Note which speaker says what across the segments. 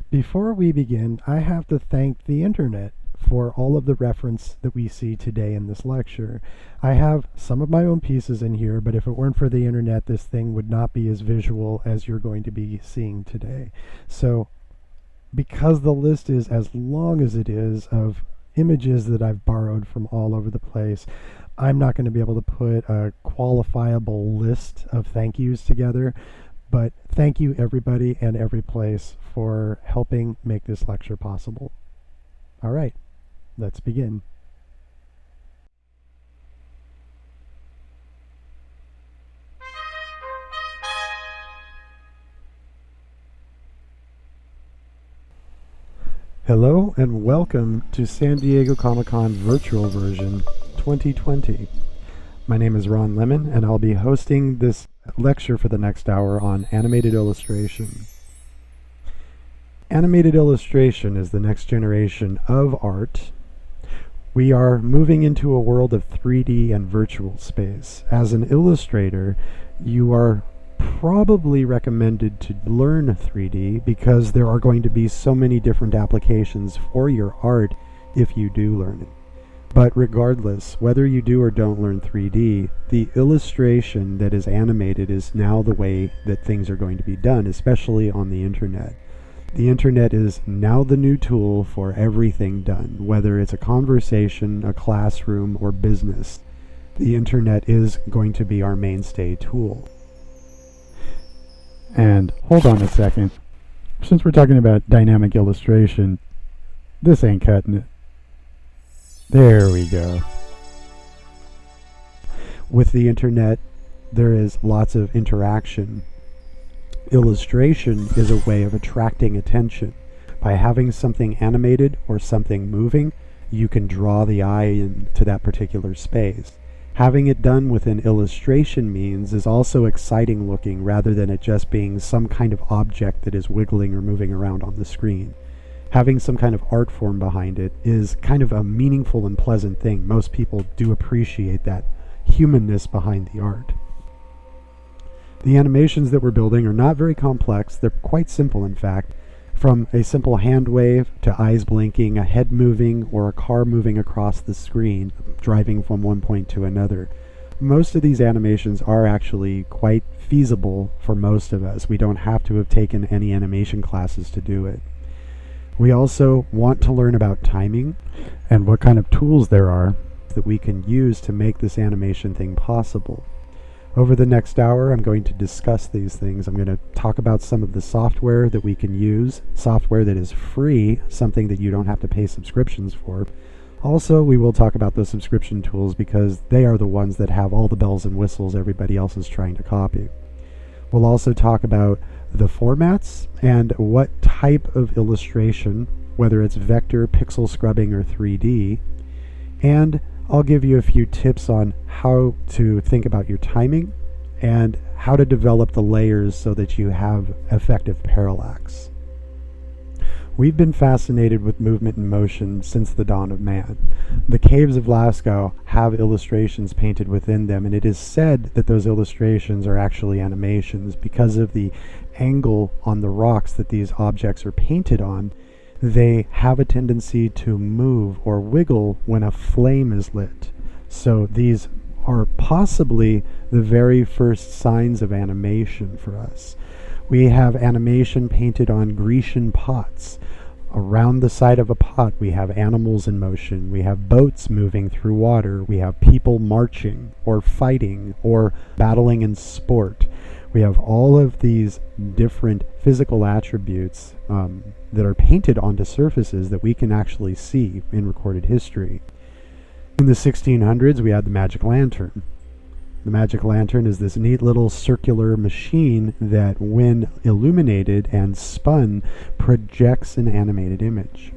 Speaker 1: Before we begin, I have to thank the internet for all of the reference that we see today in this lecture. I have some of my own pieces in here, but if it weren't for the internet, this thing would not be as visual as you're going to be seeing today. So, because the list is as long as it is of images that I've borrowed from all over the place, I'm not going to be able to put a qualifiable list of thank yous together. But thank you everybody and every place for helping make this lecture possible. All right, let's begin. Hello and welcome to San Diego Comic-Con Virtual Version 2020. My name is Ron Lemon and I'll be hosting this lecture for the next hour on animated illustration. Animated illustration is the next generation of art. We are moving into a world of 3D and virtual space. As an illustrator, you are probably recommended to learn 3D because there are going to be so many different applications for your art if you do learn it. But regardless, whether you do or don't learn 3D, the illustration that is animated is now the way that things are going to be done, especially on the internet. The internet is now the new tool for everything done, whether it's a conversation, a classroom, or business. The internet is going to be our mainstay tool. And hold on a second. Since we're talking about dynamic illustration, this ain't cutting it. There we go. With the internet, there is lots of interaction. Illustration is a way of attracting attention. By having something animated or something moving, you can draw the eye into that particular space. Having it done with an illustration means is also exciting looking rather than it just being some kind of object that is wiggling or moving around on the screen. Having some kind of art form behind it is kind of a meaningful and pleasant thing. Most people do appreciate that humanness behind the art. The animations that we're building are not very complex. They're quite simple, in fact. From a simple hand wave to eyes blinking, a head moving, or a car moving across the screen, driving from one point to another. Most of these animations are actually quite feasible for most of us. We don't have to have taken any animation classes to do it. We also want to learn about timing and what kind of tools there are that we can use to make this animation thing possible. Over the next hour, I'm going to discuss these things. I'm going to talk about some of the software that we can use, software that is free, something that you don't have to pay subscriptions for. Also, we will talk about those subscription tools because they are the ones that have all the bells and whistles everybody else is trying to copy. We'll also talk about the formats and what type of illustration, whether it's vector, pixel scrubbing, or 3D. And I'll give you a few tips on how to think about your timing and how to develop the layers so that you have effective parallax. We've been fascinated with movement and motion since the dawn of man. The Caves of Lascaux have illustrations painted within them, and it is said that those illustrations are actually animations because of the angle on the rocks that these objects are painted on. They have a tendency to move or wiggle when a flame is lit. So these are possibly the very first signs of animation for us. We have animation painted on Grecian pots. Around the side of a pot, we have animals in motion. We have boats moving through water. We have people marching or fighting or battling in sport. We have all of these different physical attributes that are painted onto surfaces that we can actually see in recorded history. In the 1600s, we had the magic lantern. The magic lantern is this neat little circular machine that, when illuminated and spun, projects an animated image.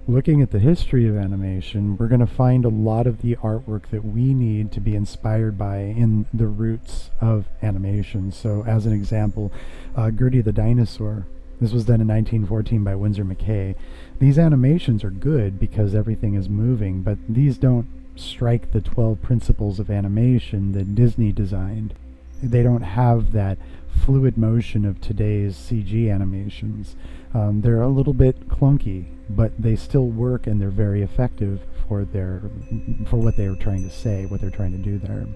Speaker 1: Looking at the history of animation, we're going to find a lot of the artwork that we need to be inspired by in the roots of animation. So, as an example, Gertie the Dinosaur. This was done in 1914 by Winsor McCay. These animations are good because everything is moving, but these don't strike the 12 principles of animation that Disney designed.
Speaker 2: They don't have that fluid motion of today's CG animations. They're a little bit clunky, but they still work, and they're very effective for what they are trying to say, what they're trying to do there.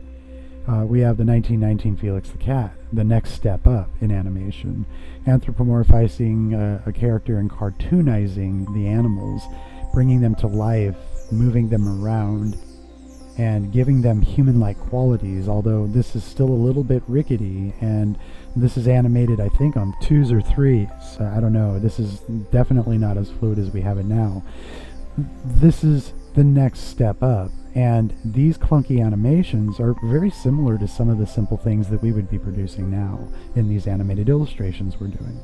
Speaker 2: We have the 1919 Felix the Cat, the next step up in animation, anthropomorphizing a character and cartoonizing the animals, bringing them to life, moving them around, and giving them human-like qualities, although this is still a little bit rickety, and this is animated, I think, on 2s or 3s. I don't know. This is definitely not as fluid as we have it now. This is the next step up, and these clunky animations are very similar to some of the simple things that we would be producing now in these animated illustrations we're doing.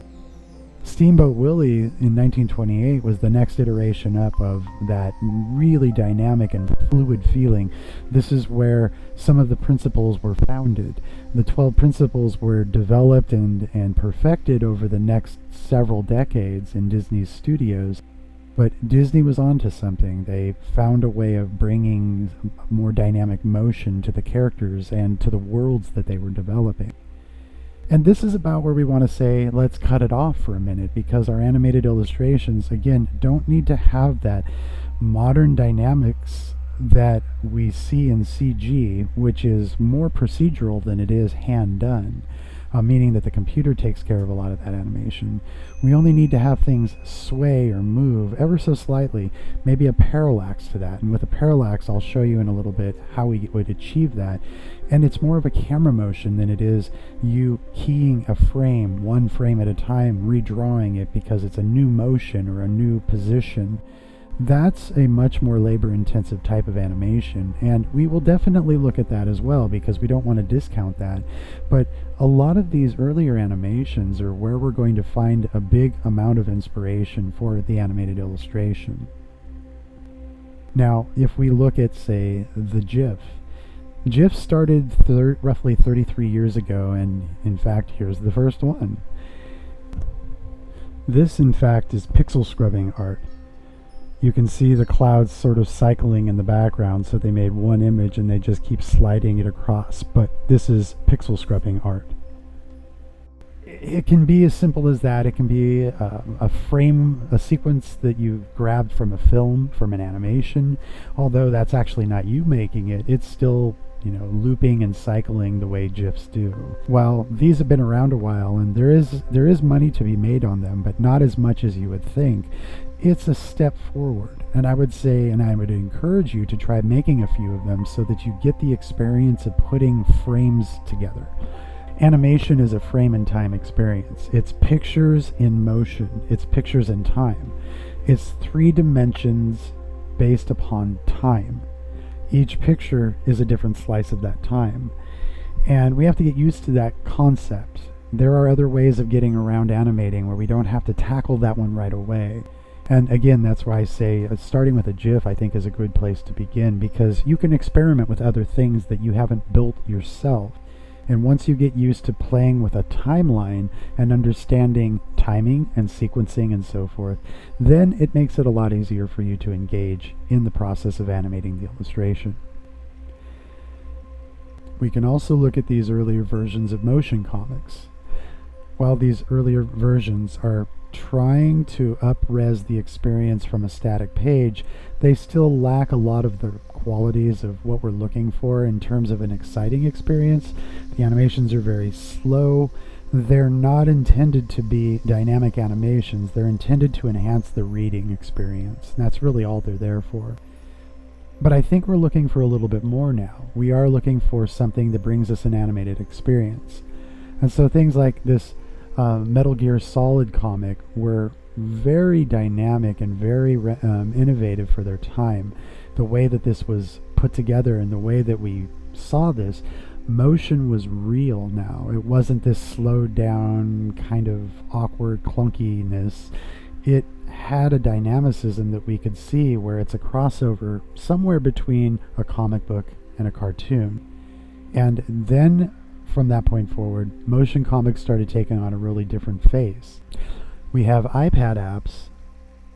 Speaker 2: Steamboat Willie in 1928 was the next iteration up of that really dynamic and fluid feeling. This is where some of the principles were founded. The 12 principles were developed and perfected over the next several decades in Disney's studios. But Disney was onto something. They found a way of bringing more dynamic motion to the characters and to the worlds that they were developing. And this is about where we want to say, let's cut it off for a minute, because our animated illustrations, again, don't need to have that modern dynamics that we see in CG, which is more procedural than it is hand done, meaning that the computer takes care of a lot of that animation. We only need to have things sway or move ever so slightly, maybe a parallax to that. And with a parallax, I'll show you in a little bit how we would achieve that. And it's more of a camera motion than it is you keying a frame, one frame at a time, redrawing it because it's a new motion or a new position. That's a much more labor-intensive type of animation, and we will definitely look at that as well, because we don't want to discount that. But a lot of these earlier animations are where we're going to find a big amount of inspiration for the animated illustration. Now, if we look at, say, the GIF started roughly 33 years ago, and in fact, here's the first one. This, in fact, is pixel scrubbing art. You can see the clouds sort of cycling in the background, so they made one image and they just keep sliding it across, but this is pixel scrubbing art. It can be as simple as that. It can be a frame, a sequence that you've grabbed from a film, from an animation, although that's actually not you making it. It's still, looping and cycling the way GIFs do. Well, these have been around a while, and there is money to be made on them, but not as much as you would think. It's a step forward, and I would say, and I would encourage you to try making a few of them so that you get the experience of putting frames together. Animation is a frame in time experience. It's pictures in motion. It's pictures in time. It's 3 dimensions based upon time. Each picture is a different slice of that time. And we have to get used to that concept. There are other ways of getting around animating where we don't have to tackle that one right away. And again, that's why I say starting with a GIF, I think, is a good place to begin, because you can experiment with other things that you haven't built yourself. And once you get used to playing with a timeline and understanding timing and sequencing and so forth, then it makes it a lot easier for you to engage in the process of animating the illustration. We can also look at these earlier versions of motion comics. While these earlier versions are trying to up-res the experience from a static page, they still lack a lot of the qualities of what we're looking for in terms of an exciting experience. The animations are very slow. They're not intended to be dynamic animations. They're intended to enhance the reading experience. And that's really all they're there for. But I think we're looking for a little bit more now. We are looking for something that brings us an animated experience. And so things like this Metal Gear Solid comic were very dynamic and very innovative for their time. The way that this was put together and the way that we saw this, motion was real now. It wasn't this slowed down kind of awkward clunkiness. It had a dynamicism that we could see where it's a crossover somewhere between a comic book and a cartoon. And then from that point forward, motion comics started taking on a really different face. We have iPad apps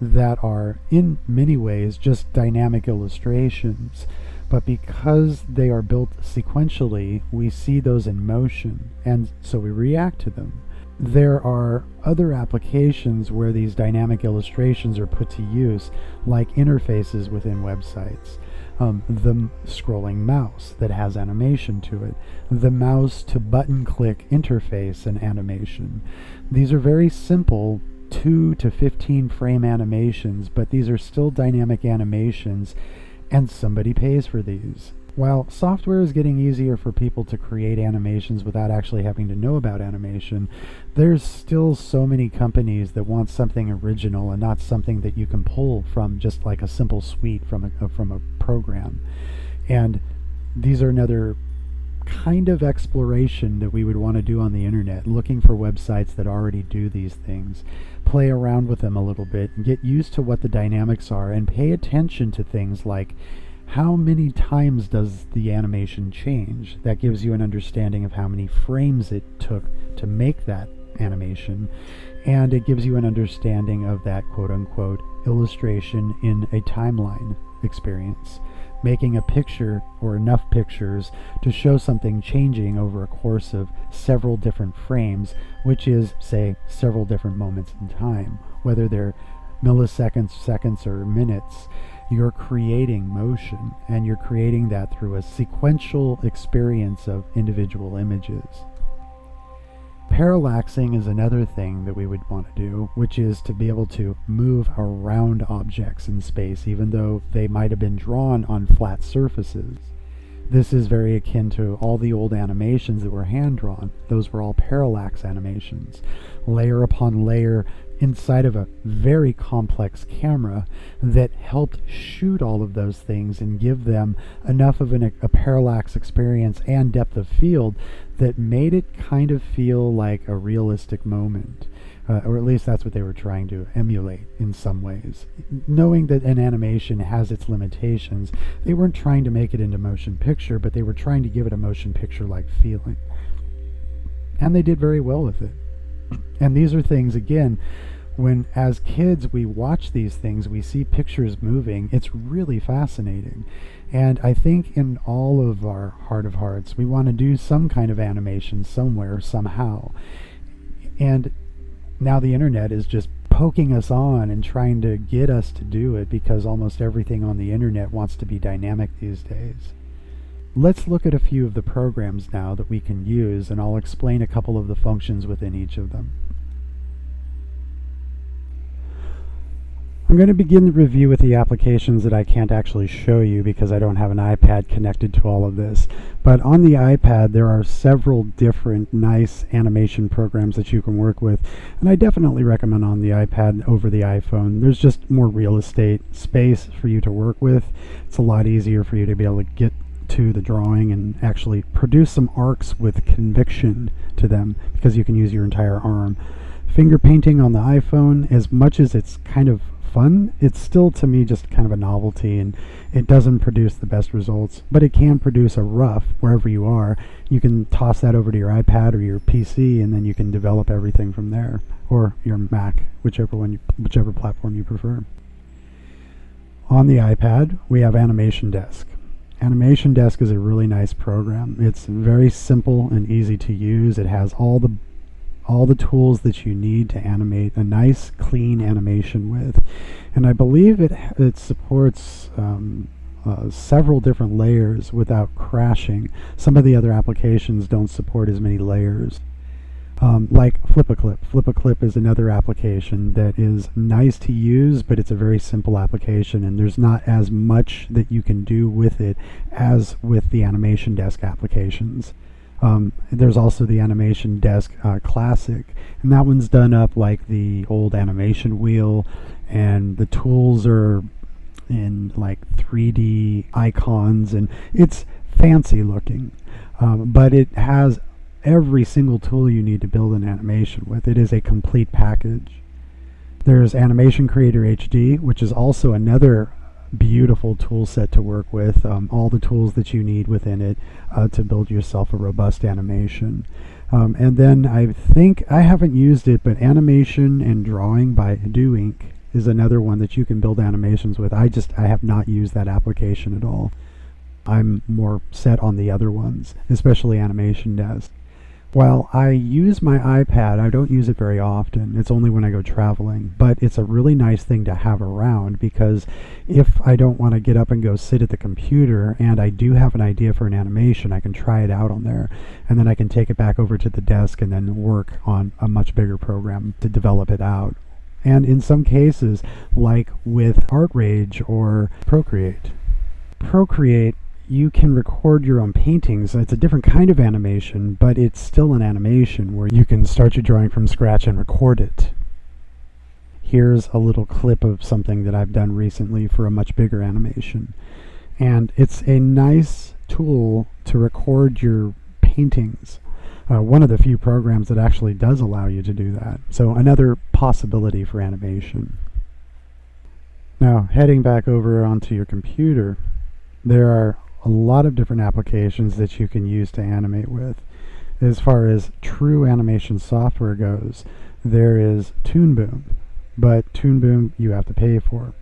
Speaker 2: that are in many ways just dynamic illustrations, But because they are built sequentially, we see those in motion, and so we react to them. There are other applications where these dynamic illustrations are put to use, like interfaces within websites. The scrolling mouse that has animation to it, the mouse to button click interface and animation. These are very simple 2 to 15 frame animations, but these are still dynamic animations, and somebody pays for these. While software is getting easier for people to create animations without actually having to know about animation, there's still so many companies that want something original and not something that you can pull from just like a simple suite from a program. And these are another kind of exploration that we would want to do on the internet, looking for websites that already do these things. Play around with them a little bit and get used to what the dynamics are, and pay attention to things like how many times does the animation change. That gives you an understanding of how many frames it took to make that animation, and it gives you an understanding of that quote-unquote illustration in a timeline experience, making a picture or enough pictures to show something changing over a course of several different frames, which is, say, several different moments in time, whether they're milliseconds, seconds, or minutes. You're creating motion, and you're creating that through a sequential experience of individual images. Parallaxing is another thing that we would want to do, which is to be able to move around objects in space, even though they might have been drawn on flat surfaces. This is very akin to all the old animations that were hand-drawn. Those were all parallax animations, layer upon layer inside of a very complex camera that helped shoot all of those things and give them enough of a parallax experience and depth of field that made it kind of feel like a realistic moment. Or at least that's what they were trying to emulate in some ways. Knowing that an animation has its limitations, they weren't trying to make it into motion picture, but they were trying to give it a motion picture-like feeling. And they did very well with it. And these are things, again, when as kids we watch these things, we see pictures moving, it's really fascinating. And I think in all of our heart of hearts, we want to do some kind of animation somewhere, somehow. And now the internet is just poking us on and trying to get us to do it, because almost everything on the internet wants to be dynamic these days. Let's look at a few of the programs now that we can use, and I'll explain a couple of the functions within each of them. I'm going to begin the review with the applications that I can't actually show you because I don't have an iPad connected to all of this. But on the iPad there are several different nice animation programs that you can work with, and I definitely recommend on the iPad over the iPhone. There's just more real estate space for you to work with. It's a lot easier for you to be able to get to the drawing and actually produce some arcs with conviction to them, because you can use your entire arm. Finger painting on the iPhone, as much as it's kind of fun, it's still to me just kind of a novelty, and it doesn't produce the best results, but it can produce a rough wherever you are. You can toss that over to your iPad or your PC, and then you can develop everything from there, or your Mac, whichever platform you prefer. On the iPad we have Animation Desk. Animation Desk is a really nice program. It's very simple and easy to use. It has all the tools that you need to animate a nice clean animation with, and I believe it supports several different layers without crashing. Some of the other applications don't support as many layers, like Flip-A-Clip. Flip-A-Clip is another application that is nice to use, but it's a very simple application, and there's not as much that you can do with it as with the Animation Desk applications. There's also the Animation Desk Classic, and that one's done up like the old animation wheel, and the tools are in like 3D icons, and it's fancy looking, but it has every single tool you need to build an animation with. It is a complete package. There's Animation Creator HD, which is also another beautiful tool set to work with, all the tools that you need within it to build yourself a robust animation. And then I think, I haven't used it, but Animation and Drawing by Do Ink is another one that you can build animations with. I have not used that application at all.
Speaker 1: I'm more set on the other ones, especially Animation Desk. While I use my iPad, I don't use it very often. It's only when I go traveling, but it's a really nice thing to have around, because if I don't want to get up and go sit at the computer and I do have an idea for an animation, I can try it out on there, and then I can take it back over to the desk and then work on a much bigger program to develop it out. And in some cases, like with ArtRage or Procreate, you can record your own paintings. It's a different kind of animation, but it's still an animation where you can start your drawing from scratch and record it. Here's a little clip of something that I've done recently for a much bigger animation. And it's a nice tool to record your paintings. One of the few programs that actually does allow you to do that. So another possibility for animation. Now, heading back over onto your computer, there are a lot of different applications that you can use to animate with. As far as true animation software goes, there is Toon Boom, but Toon Boom you have to pay for.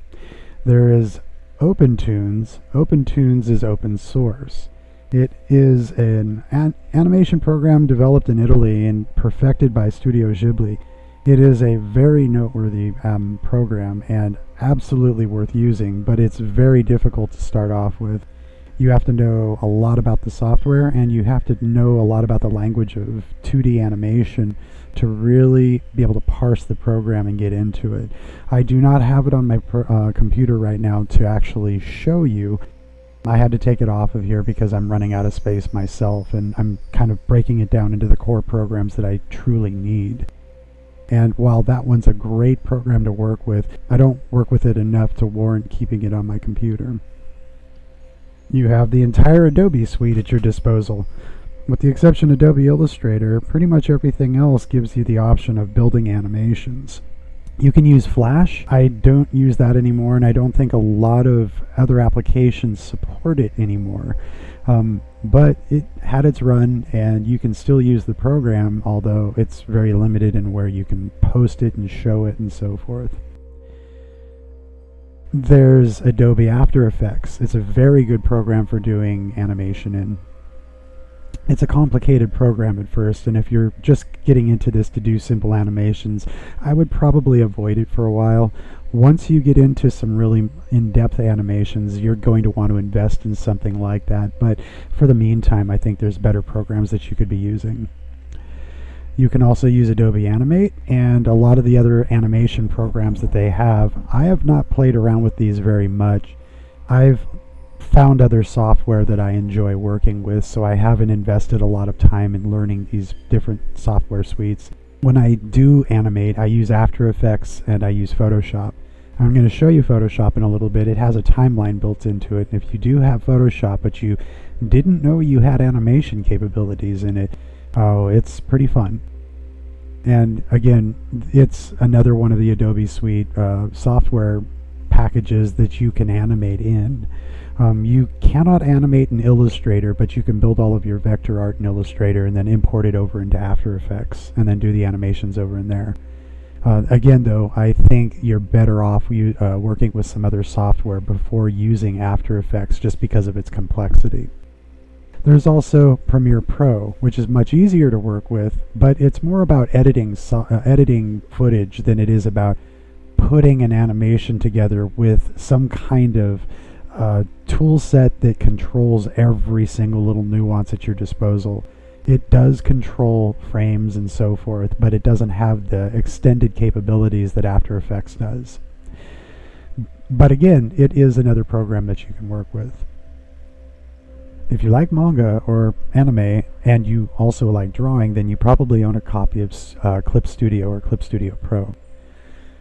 Speaker 1: There is OpenToons. OpenToons is open source. It is an animation program developed in Italy and perfected by Studio Ghibli. It is a very noteworthy program and absolutely worth using, but it's very difficult to start off with. You have to know a lot about the software, and you have to know a lot about the language of 2D animation to really be able to parse the program and get into it. I do not have it on my computer right now to actually show you. I had to take it off of here because I'm running out of space myself, and I'm kind of breaking it down into the core programs that I truly need. And while that one's a great program to work with, I don't work with it enough to warrant keeping it on my computer. You have the entire Adobe suite at your disposal. With the exception of Adobe Illustrator, pretty much everything else gives you the option of building animations. You can use Flash. I don't use that anymore, and I don't think a lot of other applications support it anymore. But it had its run, and you can still use the program, although it's very limited in where you can post it and show it and so forth. There's Adobe After Effects. It's a very good program for doing animation in. It's a complicated program at first, and if you're just getting into this to do simple animations, I would probably avoid it for a while. Once you get into some really in-depth animations, you're going to want to invest in something like that, but for the meantime, I think there's better programs that you could be using. You can also use Adobe Animate and a lot of the other animation programs that they have. I have not played around with these very much. I've found other software that I enjoy working with, so I haven't invested a lot of time in learning these different software suites. When I do animate, I use After Effects and I use Photoshop. I'm going to show you Photoshop in a little bit. It has a timeline built into it, and if you do have Photoshop but you didn't know you had animation capabilities in it, oh, it's pretty fun. And again, it's another one of the Adobe Suite software packages that you can animate in. You cannot animate in Illustrator, but you can build all of your vector art in Illustrator and then import it over into After Effects and then do the animations over in there. Again, though, I think you're better off working with some other software before using After Effects just because of its complexity. There's also Premiere Pro, which is much easier to work with, but it's more about editing footage than it is about putting an animation together with some kind of tool set that controls every single little nuance at your disposal. It does control frames and so forth, but it doesn't have the extended capabilities that After Effects does. But again, it is another program that you can work with. If you like manga or anime and you also like drawing, then you probably own a copy of Clip Studio or Clip Studio Pro.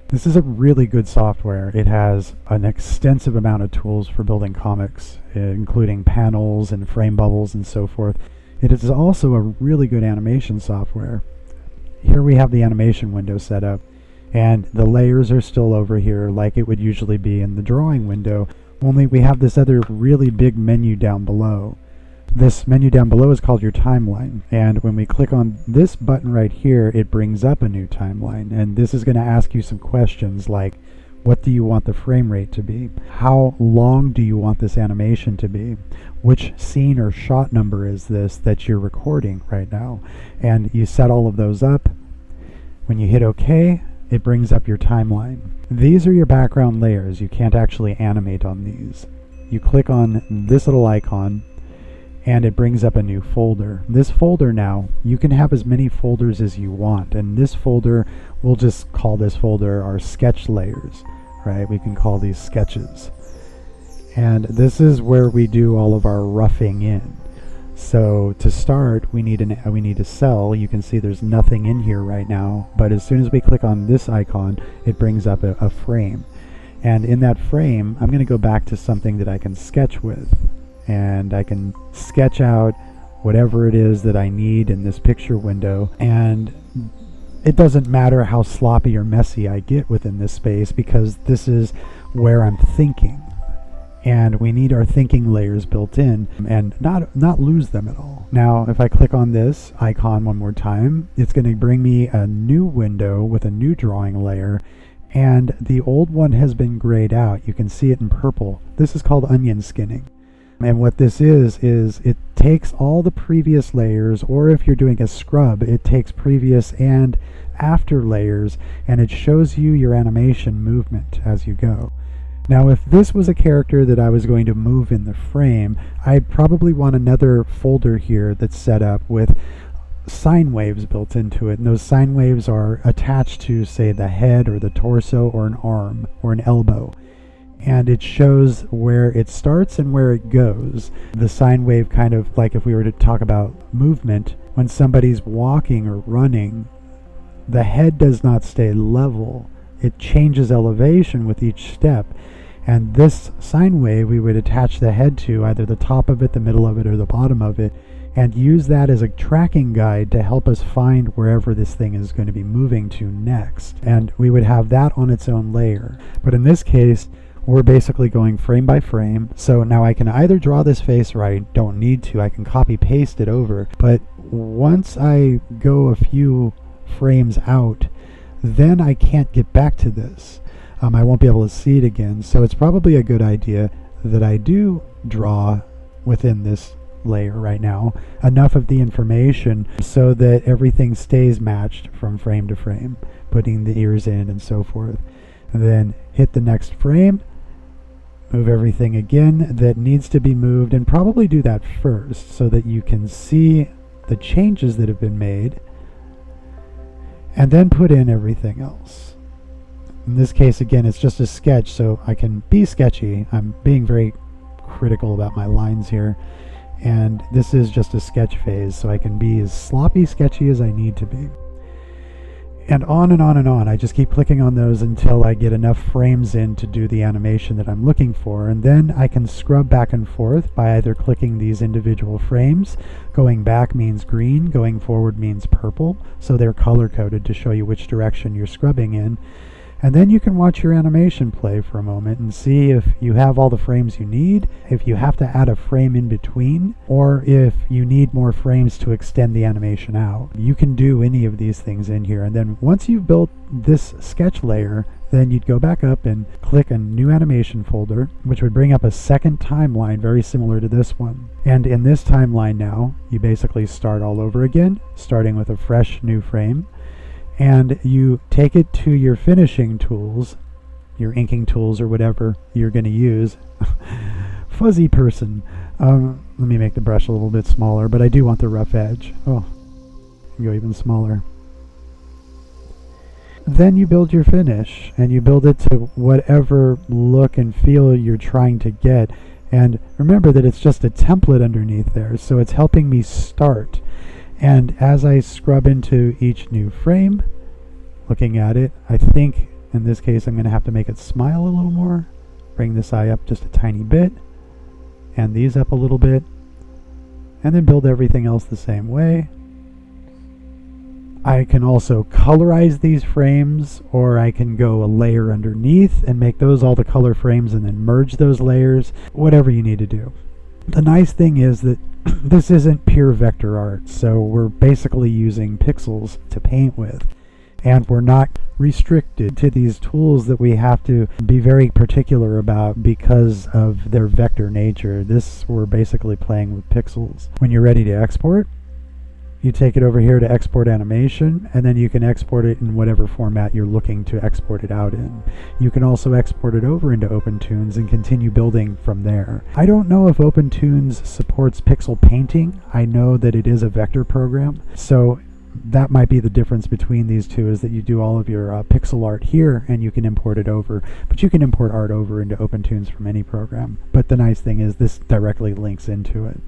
Speaker 1: This is a really good software. It has an extensive amount of tools for building comics, including panels and frame bubbles and so forth. It is also a really good animation software. Here we have the animation window set up, and the layers are still over here like it would usually be in the drawing window, only we have this other really big menu down below. This menu down below is called your timeline, and when we click on this button right here, it brings up a new timeline, and this is going to ask you some questions like, What do you want the frame rate to be? How long do you want this animation to be? Which scene or shot number is this that you're recording right now? And you set all of those up. When you hit OK, it brings up your timeline. These are your background layers. You can't actually animate on these. You click on this little icon and it brings up a new folder. This folder now, you can have as many folders as you want, and this folder, we'll just call this folder our sketch layers, right? We can call these sketches. And this is where we do all of our roughing in. So to start, we need a cell. You can see there's nothing in here right now, but as soon as we click on this icon, it brings up a frame. And in that frame, I'm going to go back to something that I can sketch with. And I can sketch out whatever it is that I need in this picture window. And it doesn't matter how sloppy or messy I get within this space, because this is where I'm thinking. And we need our thinking layers built in and not lose them at all. Now, if I click on this icon one more time, it's going to bring me a new window with a new drawing layer. And the old one has been grayed out. You can see it in purple. This is called onion skinning. And what this is it takes all the previous layers, or if you're doing a scrub, it takes previous and after layers, and it shows you your animation movement as you go. Now, if this was a character that I was going to move in the frame, I'd probably want another folder here that's set up with sine waves built into it. And those sine waves are attached to, say, the head or the torso or an arm or an elbow. And it shows where it starts and where it goes. The sine wave, kind of like if we were to talk about movement, when somebody's walking or running, the head does not stay level. It changes elevation with each step. And this sine wave we would attach the head to, either the top of it, the middle of it, or the bottom of it, and use that as a tracking guide to help us find wherever this thing is going to be moving to next. And we would have that on its own layer. But in this case, we're basically going frame by frame. So now I can either draw this face, or I don't need to. I can copy paste it over. But once I go a few frames out, then I can't get back to this. I won't be able to see it again. So it's probably a good idea that I do draw within this layer right now enough of the information so that everything stays matched from frame to frame, putting the ears in and so forth. And then hit the next frame, move everything again that needs to be moved, and probably do that first so that you can see the changes that have been made, and then put in everything else. In this case, again, it's just a sketch, so I can be sketchy. I'm being very critical about my lines here, and this is just a sketch phase, so I can be as sloppy sketchy as I need to be. And on and on and on. I just keep clicking on those until I get enough frames in to do the animation that I'm looking for. And then I can scrub back and forth by either clicking these individual frames. Going back means green, going forward means purple. So they're color coded to show you which direction you're scrubbing in. And then you can watch your animation play for a moment and see if you have all the frames you need, if you have to add a frame in between, or if you need more frames to extend the animation out. You can do any of these things in here. And then once you've built this sketch layer, then you'd go back up and click a new animation folder, which would bring up a second timeline very similar to this one. And in this timeline now, you basically start all over again, starting with a fresh new frame. And you take it to your finishing tools, your inking tools or whatever you're going to use. Fuzzy person. Let me make the brush a little bit smaller, but I do want the rough edge. Oh, go even smaller. Then you build your finish, and you build it to whatever look and feel you're trying to get. And remember that it's just a template underneath there, so it's helping me start. And as I scrub into each new frame, looking at it, I think in this case I'm going to have to make it smile a little more, bring this eye up just a tiny bit, and these up a little bit, and then build everything else the same way. I can also colorize these frames, or I can go a layer underneath and make those all the color frames and then merge those layers, whatever you need to do. The nice thing is that this isn't pure vector art, so we're basically using pixels to paint with. And we're not restricted to these tools that we have to be very particular about because of their vector nature. We're basically playing with pixels. When you're ready to export, you take it over here to export animation, and then you can export it in whatever format you're looking to export it out in. You can also export it over into OpenToons and continue building from there. I don't know if OpenToons supports pixel painting. I know that it is a vector program, so that might be the difference between these two, is that you do all of your pixel art here and you can import it over, but you can import art over into OpenToons from any program. But the nice thing is this directly links into it.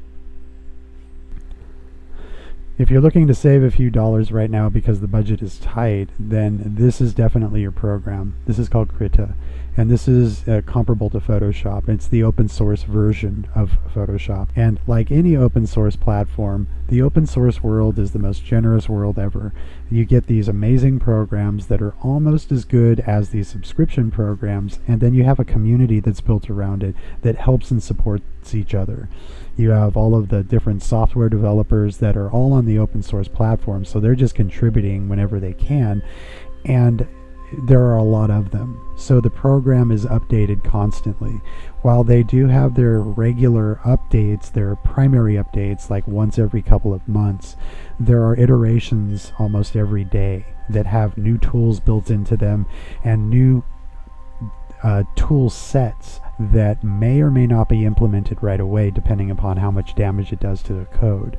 Speaker 1: If you're looking to save a few dollars right now because the budget is tight, then this is definitely your program. This is called Krita, and this is comparable to Photoshop. It's the open source version of Photoshop. And like any open source platform, the open source world is the most generous world ever. You get these amazing programs that are almost as good as these subscription programs, and then you have a community that's built around it that helps and supports each other. You have all of the different software developers that are all on the open source platform, so they're just contributing whenever they can, and there are a lot of them. So the program is updated constantly. While they do have their regular updates, their primary updates, like once every couple of months, there are iterations almost every day that have new tools built into them and new tool sets that may or may not be implemented right away depending upon how much damage it does to the code.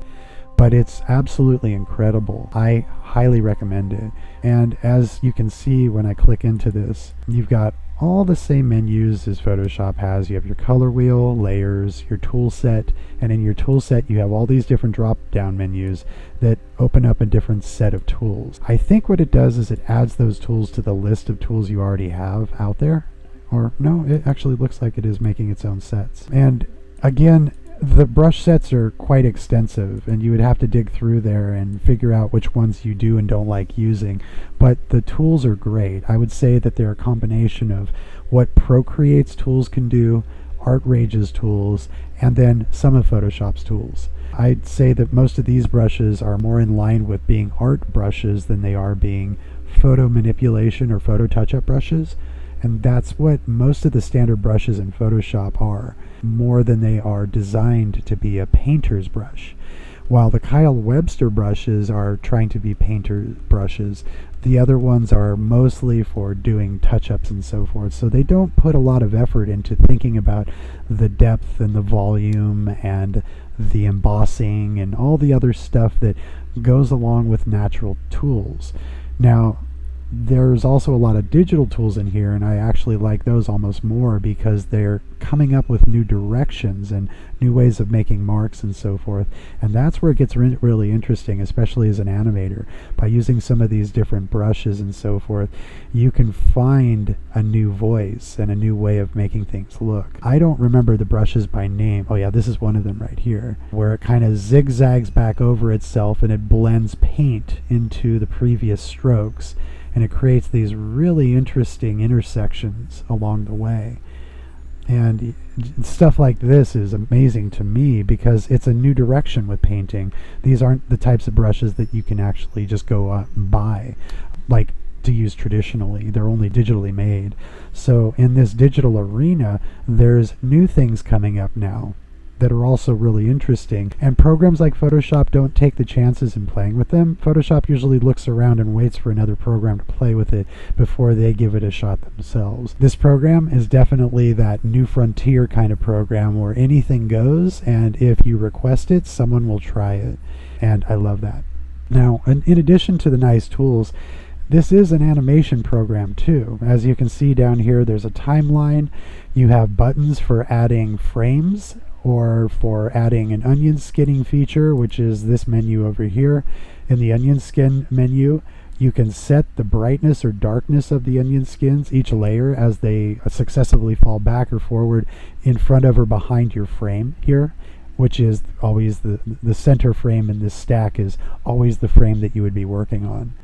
Speaker 1: But it's absolutely incredible. I highly recommend it. And as you can see when I click into this, you've got all the same menus as Photoshop has. You have your color wheel, layers, your tool set, and in your tool set you have all these different drop down menus that open up a different set of tools. I think what it does is it adds those tools to the list of tools you already have out there. Or no, it actually looks like it is making its own sets. And again, the brush sets are quite extensive, and you would have to dig through there and figure out which ones you do and don't like using. But the tools are great. I would say that they're a combination of what Procreate's tools can do, ArtRage's tools, and then some of Photoshop's tools. I'd say that most of these brushes are more in line with being art brushes than they are being photo manipulation or photo touch-up brushes. And that's what most of the standard brushes in Photoshop are, more than they are designed to be a painter's brush. While the Kyle Webster brushes are trying to be painter's brushes, the other ones are mostly for doing touch-ups and so forth. So they don't put a lot of effort into thinking about the depth and the volume and the embossing and all the other stuff that goes along with natural tools. Now, there's also a lot of digital tools in here, and I actually like those almost more because they're coming up with new directions and new ways of making marks and so forth. And that's where it gets really interesting, especially as an animator. By using some of these different brushes and so forth, you can find a new voice and a new way of making things look. I don't remember the brushes by name. Oh yeah, this is one of them right here, where it kind of zigzags back over itself and it blends paint into the previous strokes. And it creates these really interesting intersections along the way. And stuff like this is amazing to me because it's a new direction with painting. These aren't the types of brushes that you can actually just go out and buy, like to use traditionally. They're only digitally made. So in this digital arena, there's new things coming up now that are also really interesting, and programs like Photoshop don't take the chances in playing with them. Photoshop usually looks around and waits for another program to play with it before they give it a shot themselves. This program is definitely that new frontier kind of program where anything goes, and if you request it, someone will try it, and I love that. Now, in addition to the nice tools, this is an animation program too. As you can see down here, there's a timeline. You have buttons for adding frames or for adding an onion skinning feature, which is this menu over here. In the onion skin menu, you can set the brightness or darkness of the onion skins, each layer, as they successively fall back or forward in front of or behind your frame here, which is always the center frame in this stack is always the frame that you would be working on.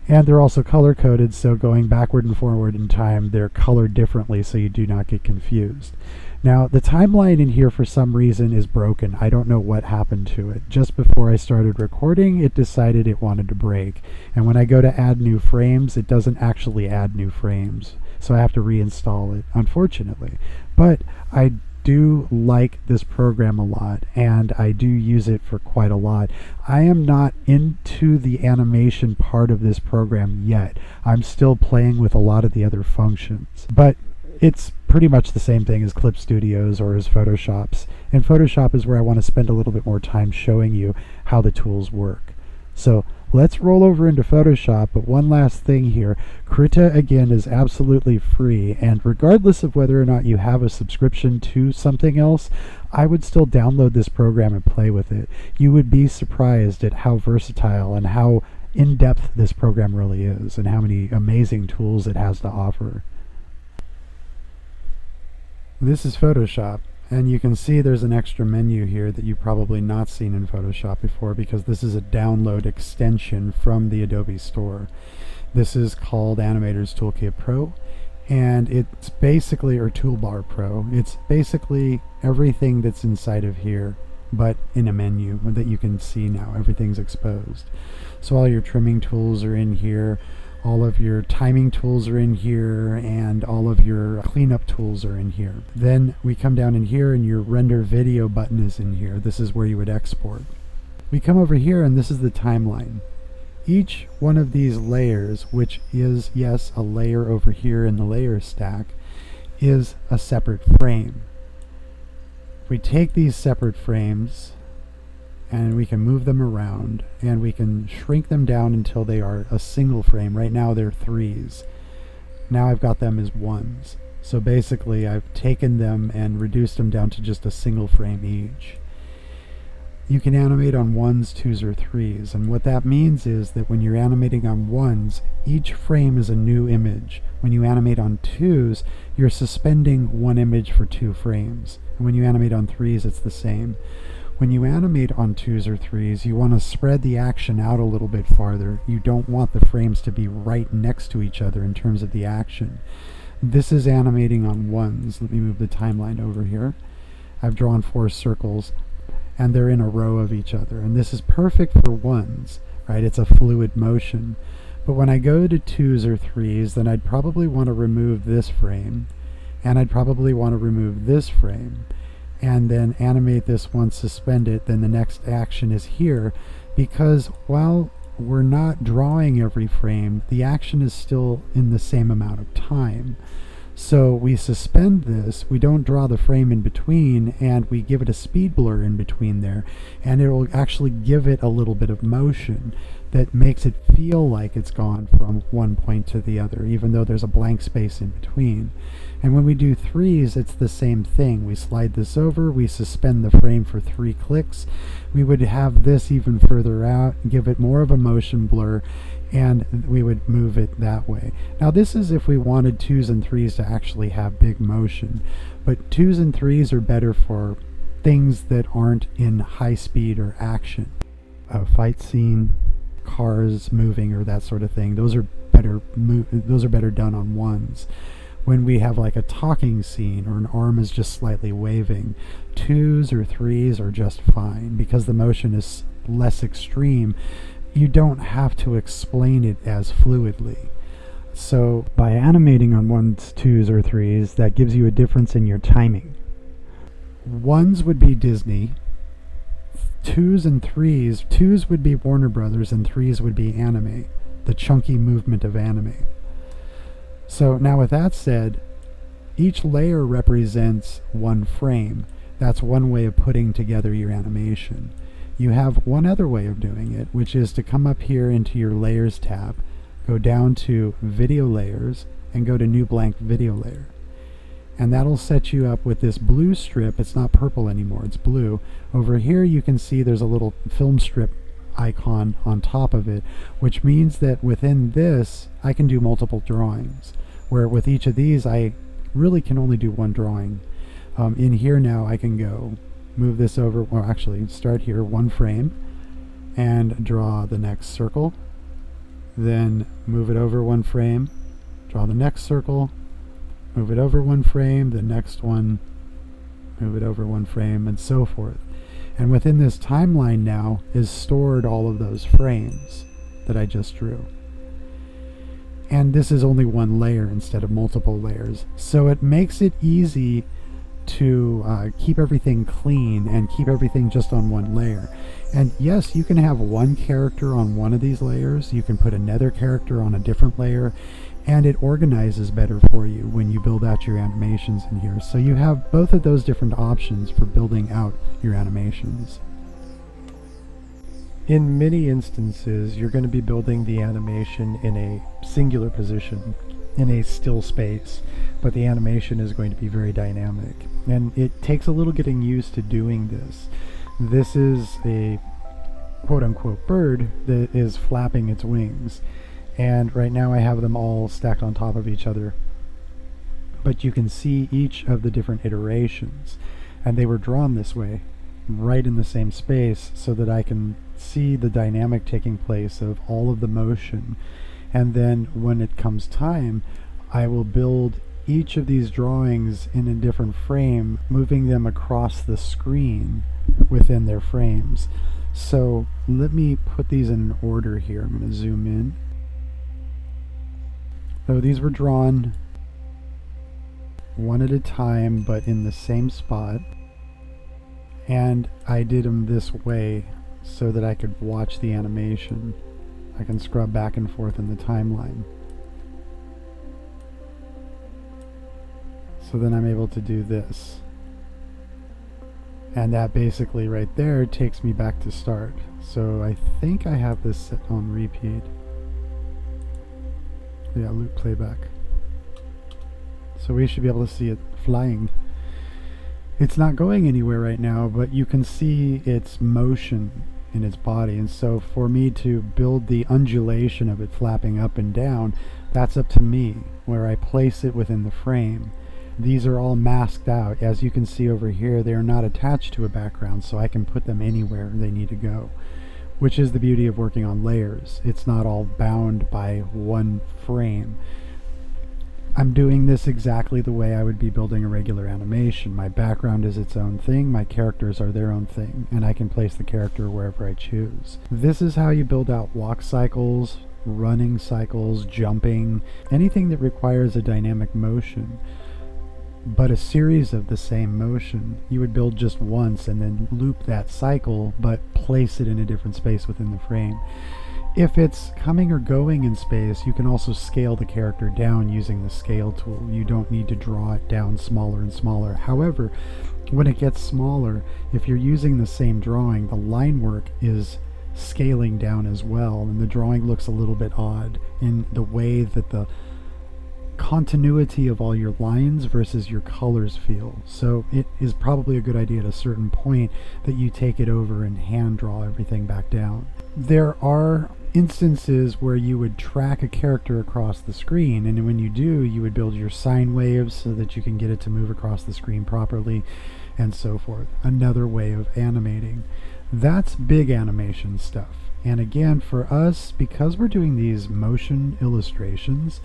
Speaker 1: And they're also color coded, so going backward and forward in time, they're colored differently so you do not get confused.
Speaker 2: Now, the timeline in here for some reason is broken. I don't know what happened to it. Just before I started recording, it decided it wanted to break. And when I go to add new frames, it doesn't actually add new frames. So I have to reinstall it, unfortunately. But I do like this program a lot, and I do use it for quite a lot. I am not into the animation part of this program yet. I'm still playing with a lot of the other functions. But it's pretty much the same thing as Clip Studios or as Photoshop's. And Photoshop is where I want to spend a little bit more time showing you how the tools work. So let's roll over into Photoshop, but one last thing here. Krita, again, is absolutely free, and regardless of whether or not you have a subscription to something else, I would still download this program and play with it. You would be surprised at how versatile and how in-depth this program really is, and how many amazing tools it has to offer. This is Photoshop, and you can see there's an extra menu here that you've probably not seen in Photoshop before, because this is a download extension from the Adobe Store. This is called Animators Toolkit Pro, and it's basically, or Toolbar Pro, it's basically everything that's inside of here, but in a menu that you can see now. Everything's exposed. So all your trimming tools are in here. All of your timing tools are in here, and all of your cleanup tools are in here. Then we come down in here, and your render video button is in here. This is where you would export. We come over here, and this is the timeline. Each one of these layers, which is, yes, a layer over here in the layer stack, is a separate frame. We take these separate frames, and we can move them around, and we can shrink them down until they are a single frame. Right now they're 3s. Now I've got them as 1s. So basically I've taken them and reduced them down to just a single frame each. You can animate on 1s, 2s, or 3s, and what that means is that when you're animating on 1s, each frame is a new image. When you animate on 2s, you're suspending one image for 2 frames. And when you animate on 3s, it's the same. When you animate on 2s or 3s, you want to spread the action out a little bit farther. You don't want the frames to be right next to each other in terms of the action. This is animating on 1s. Let me move the timeline over here. I've drawn 4 circles, and they're in a row of each other. And this is perfect for 1s, right? It's a fluid motion. But when I go to 2s or 3s, then I'd probably want to remove this frame, and I'd probably want to remove this frame, and then animate this one, suspend it, then the next action is here, because while we're not drawing every frame, the action is still in the same amount of time. So we suspend this, we don't draw the frame in between, and we give it a speed blur in between there, and it will actually give it a little bit of motion that makes it feel like it's gone from one point to the other, even though there's a blank space in between. And when we do 3s, it's the same thing. We slide this over, we suspend the frame for 3 clicks. We would have this even further out, give it more of a motion blur, and we would move it that way. Now this is if we wanted 2s and 3s to actually have big motion, but 2s and 3s are better for things that aren't in high speed or action. A fight scene, cars moving, or that sort of thing, those are better done on 1s. When we have like a talking scene or an arm is just slightly waving, 2s or 3s are just fine because the motion is less extreme. You don't have to explain it as fluidly. So by animating on 1s, 2s, or 3s, that gives you a difference in your timing. 1s would be Disney, 2s and 3s, 2s would be Warner Brothers, and 3s would be anime, the chunky movement of anime. So now with that said, each layer represents one frame. That's one way of putting together your animation. You have one other way of doing it, which is to come up here into your Layers tab, go down to Video Layers, and go to New Blank Video Layer. And that'll set you up with this blue strip. It's not purple anymore, it's blue. Over here you can see there's a little film strip icon on top of it, which means that within this I can do multiple drawings, where with each of these I really can only do one drawing. In here now I can go move this over, or actually start here, one frame, and draw the next circle, then move it over one frame, draw the next circle, move it over one frame, the next one, move it over one frame, and so forth. And within this timeline now is stored all of those frames that I just drew. And this is only one layer instead of multiple layers. So it makes it easy to keep everything clean and keep everything just on one layer. And yes, you can have one character on one of these layers, you can put another character on a different layer, and it organizes better for you when you build out your animations in here. So you have both of those different options for building out your animations.
Speaker 3: In many instances, you're going to be building the animation in a singular position, in a still space, but the animation is going to be very dynamic. And it takes a little getting used to doing this. This is a quote-unquote bird that is flapping its wings. And right now I have them all stacked on top of each other. But you can see each of the different iterations. And they were drawn this way, right in the same space, so that I can see the dynamic taking place of all of the motion. And then when it comes time, I will build each of these drawings in a different frame, moving them across the screen within their frames. So let me put these in order here. I'm going to zoom in. So these were drawn one at a time, but in the same spot. And I did them this way so that I could watch the animation. I can scrub back and forth in the timeline. So then I'm able to do this. And that basically right there takes me back to start. So I think I have this set on repeat. Yeah, loop playback. So we should be able to see it flying. It's not going anywhere right now, but you can see its motion in its body. And so for me to build the undulation of it flapping up and down, that's up to me, where I place it within the frame. These are all masked out. As you can see over here, they are not attached to a background, so I can put them anywhere they need to go, which is the beauty of working on layers. It's not all bound by one frame. I'm doing this exactly the way I would be building a regular animation. My background is its own thing, my characters are their own thing, and I can place the character wherever I choose. This is how you build out walk cycles, running cycles, jumping, anything that requires a dynamic motion, but a series of the same motion. You would build just once and then loop that cycle, but place it in a different space within the frame. If it's coming or going in space, you can also scale the character down using the scale tool. You don't need to draw it down smaller and smaller. However, when it gets smaller, if you're using the same drawing, the line work is scaling down as well, and the drawing looks a little bit odd in the way that the continuity of all your lines versus your colors feel. So it is probably a good idea at a certain point that you take it over and hand draw everything back down. There are instances where you would track a character across the screen, and when you do, you would build your sine waves so that you can get it to move across the screen properly, and so forth. Another way of animating. That's big animation stuff. And again, for us, because we're doing these motion illustrations,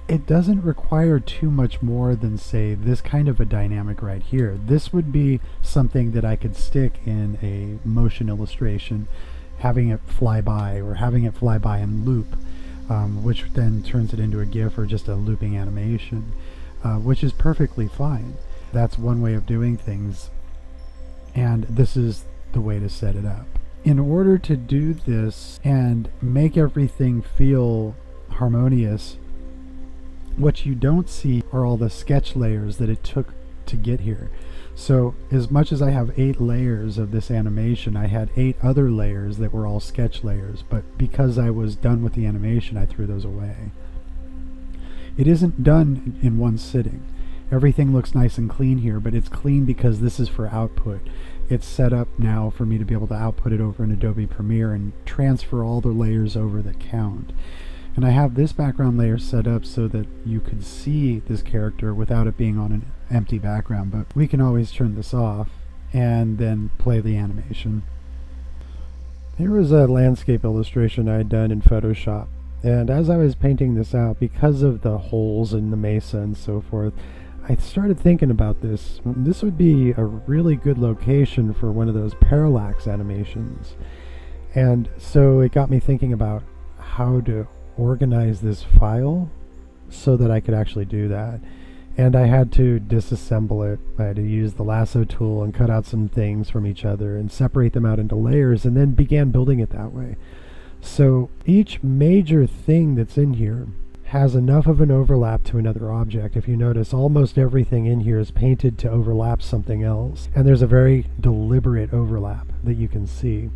Speaker 3: it doesn't require too much more than, say, this kind of a dynamic right here. This would be something that I could stick in a motion illustration, having it fly by, or having it fly by and loop, which then turns it into a GIF or just a looping animation, which is perfectly fine. That's one way of doing things, and this is the way to set it up. In order to do this and make everything feel harmonious, what you don't see are all the sketch layers that it took to get here. So as much as I have 8 layers of this animation, I had 8 other layers that were all sketch layers, but because I was done with the animation, I threw those away. It isn't done in one sitting. Everything looks nice and clean here, but it's clean because this is for output. It's set up now for me to be able to output it over in Adobe Premiere and transfer all the layers over that count. And I have this background layer set up so that you could see this character without it being on an empty background, but we can always turn this off and then play the animation. Here was a landscape illustration I had done in Photoshop, and as I was painting this out, because of the holes in the mesa and so forth, I started thinking about this. This would be a really good location for one of those parallax animations. And so it got me thinking about how to organize this file so that I could actually do that. And I had to disassemble it. I had to use the lasso tool and cut out some things from each other and separate them out into layers, and then began building it that way. So each major thing that's in here has enough of an overlap to another object. If you notice, almost everything in here is painted to overlap something else. And there's a very deliberate overlap that you can see.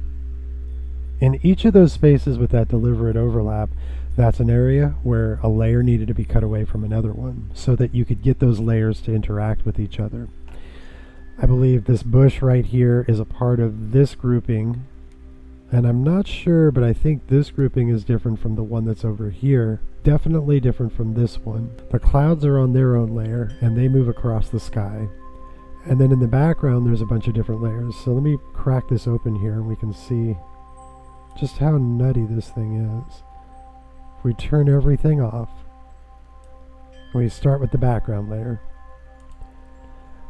Speaker 3: In each of those spaces with that deliberate overlap, that's an area where a layer needed to be cut away from another one so that you could get those layers to interact with each other. I believe this bush right here is a part of this grouping, and I'm not sure, but I think this grouping is different from the one that's over here. Definitely different from this one. The clouds are on their own layer, and they move across the sky. And then in the background, there's a bunch of different layers. So let me crack this open here, and we can see just how nutty this thing is. If we turn everything off, we start with the background layer.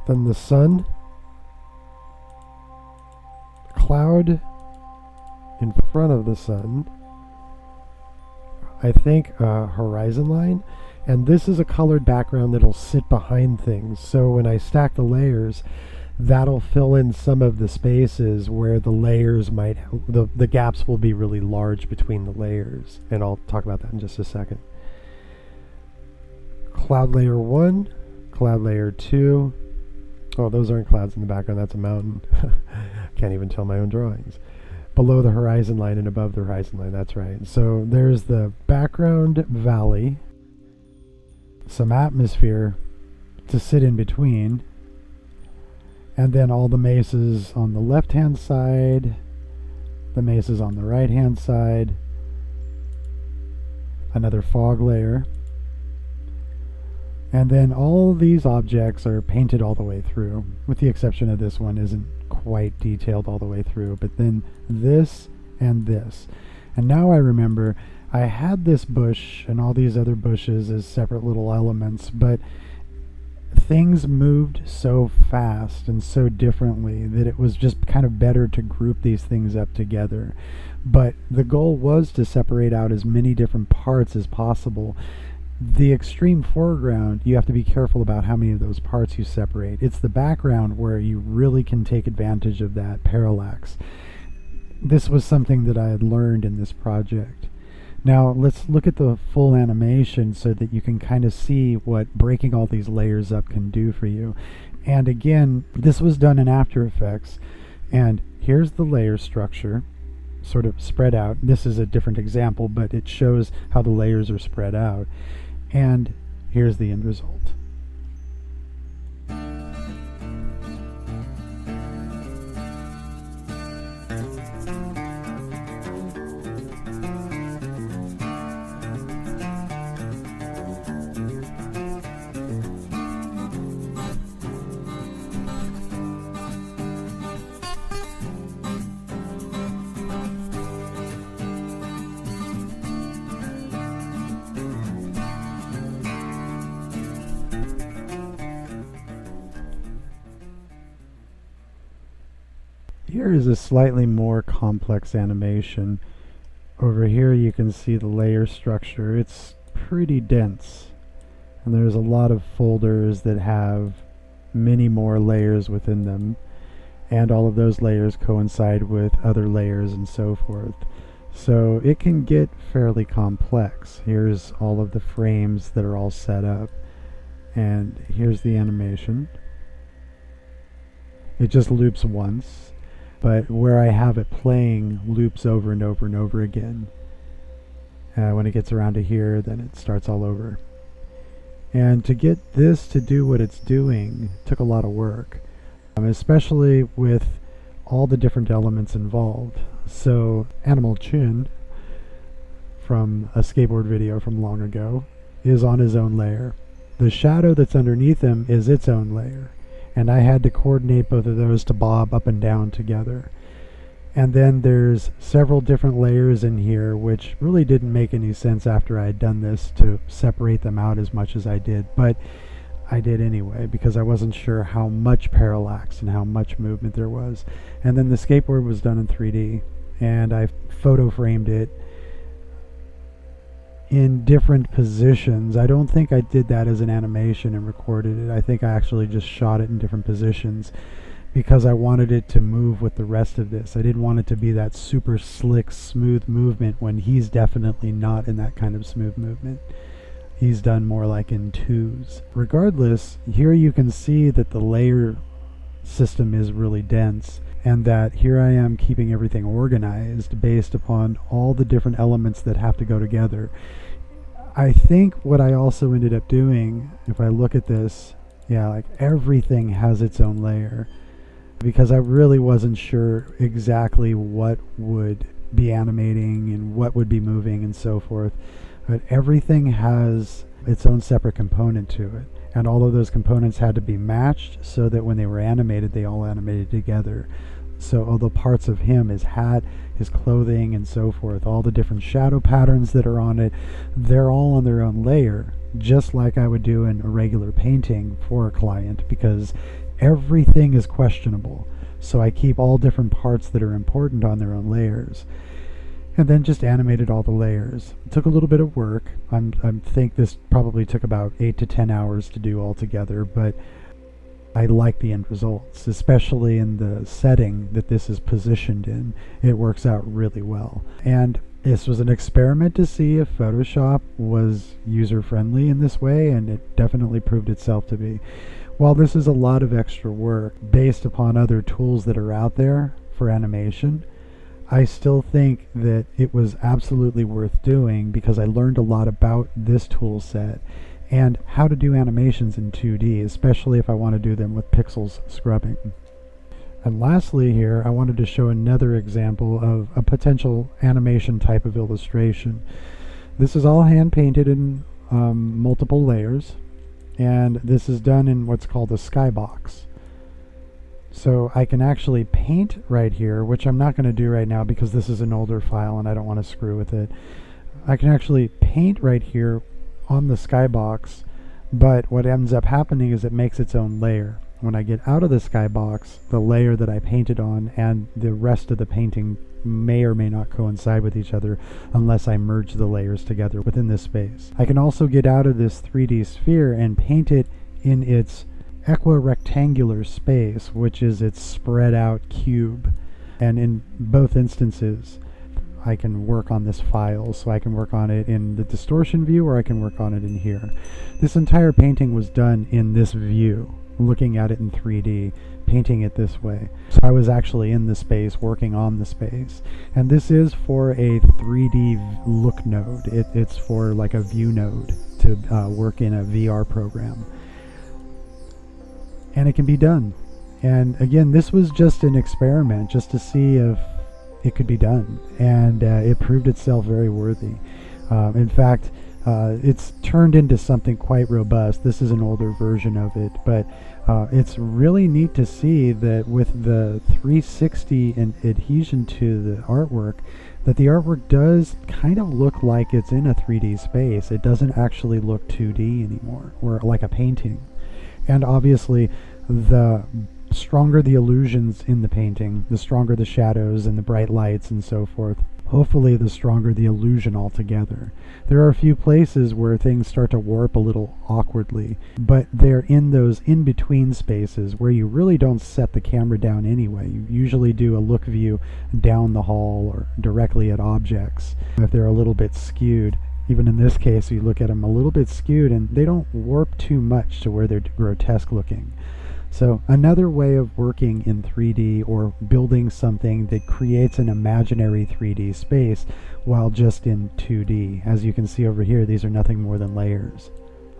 Speaker 3: Then the sun, cloud in front of the sun, I think a horizon line, and this is a colored background that'll sit behind things. So when I stack the layers, that'll fill in some of the spaces where the layers might, the gaps will be really large between the layers, and I'll talk about that in just a second. Cloud layer 1, cloud layer 2. Oh, those aren't clouds in the background, that's a mountain. Can't even tell my own drawings. Below the horizon line and above the horizon line, that's right. So there's the background valley, some atmosphere to sit in between, and then all the mesas on the left-hand side, the mesas on the right-hand side, another fog layer, and then all these objects are painted all the way through, with the exception of this one isn't quite detailed all the way through, but then this and this. And now I remember I had this bush and all these other bushes as separate little elements, but things moved so fast and so differently that it was just kind of better to group these things up together. But the goal was to separate out as many different parts as possible. The extreme foreground, you have to be careful about how many of those parts you separate. It's the background where you really can take advantage of that parallax. This was something that I had learned in this project. Now let's look at the full animation so that you can kind of see what breaking all these layers up can do for you. And again, this was done in After Effects, and here's the layer structure sort of spread out. This is a different example, but it shows how the layers are spread out. And here's the end result. Here is a slightly more complex animation. Over here you can see the layer structure. It's pretty dense, and there's a lot of folders that have many more layers within them, and all of those layers coincide with other layers and so forth. So it can get fairly complex. Here's all of the frames that are all set up, and here's the animation. It just loops once, but where I have it playing loops over and over and over again. When it gets around to here, then it starts all over. And to get this to do what it's doing took a lot of work, especially with all the different elements involved. So Animal Chin, from a skateboard video from long ago, is on his own layer. The shadow that's underneath him is its own layer, and I had to coordinate both of those to bob up and down together. And then there's several different layers in here, which really didn't make any sense after I had done this to separate them out as much as I did. But I did anyway, because I wasn't sure how much parallax and how much movement there was. And then the skateboard was done in 3D, and I photo framed it in different positions. I don't think I did that as an animation and recorded it. I think I actually just shot it in different positions because I wanted it to move with the rest of this. I didn't want it to be that super slick, smooth movement when he's definitely not in that kind of smooth movement. He's done more like in twos. Regardless, here you can see that the layer system is really dense, and that here I am keeping everything organized based upon all the different elements that have to go together. I think what I also ended up doing, if I look at this, yeah, like everything has its own layer, because I really wasn't sure exactly what would be animating and what would be moving and so forth. But everything has its own separate component to it, and all of those components had to be matched so that when they were animated, they all animated together. So all the parts of him, his hat, his clothing, and so forth, all the different shadow patterns that are on it, they're all on their own layer, just like I would do in a regular painting for a client, because everything is questionable. So I keep all different parts that are important on their own layers, and then just animated all the layers. It took a little bit of work. I think this probably took about 8 to 10 hours to do altogether, but I like the end results, especially in the setting that this is positioned in. It works out really well. And this was an experiment to see if Photoshop was user-friendly in this way, and it definitely proved itself to be. While this is a lot of extra work based upon other tools that are out there for animation, I still think that it was absolutely worth doing because I learned a lot about this tool set and how to do animations in 2D, especially if I want to do them with pixels scrubbing. And lastly here, I wanted to show another example of a potential animation type of illustration. This is all hand painted in multiple layers, and this is done in what's called a skybox. So I can actually paint right here, which I'm not going to do right now because this is an older file and I don't want to screw with it. I can actually paint right here on the skybox, but what ends up happening is it makes its own layer. When I get out of the skybox, the layer that I painted on and the rest of the painting may or may not coincide with each other unless I merge the layers together within this space. I can also get out of this 3D sphere and paint it in its equirectangular space, which is its spread out cube. And in both instances, I can work on this file, so I can work on it in the distortion view or I can work on it in here. This entire painting was done in this view, looking at it in 3D, painting it this way. So I was actually in the space, working on the space. And this is for a 3D look node. It's for like a view node to work in a VR program. And it can be done. And again, this was just an experiment just to see if it could be done, and it proved itself very worthy. In fact, it's turned into something quite robust. This is an older version of it, but it's really neat to see that with the 360 and adhesion to the artwork, that the artwork does kind of look like it's in a 3D space. It doesn't actually look 2D anymore, or like a painting. And obviously, the stronger the illusions in the painting, the stronger the shadows and the bright lights and so forth, hopefully the stronger the illusion altogether. There are a few places where things start to warp a little awkwardly, but they're in those in-between spaces where you really don't set the camera down anyway. You usually do a look view down the hall or directly at objects if they're a little bit skewed. Even in this case, you look at them a little bit skewed and they don't warp too much to where they're grotesque looking. So another way of working in 3D or building something that creates an imaginary 3D space while just in 2D. As you can see over here, these are nothing more than layers.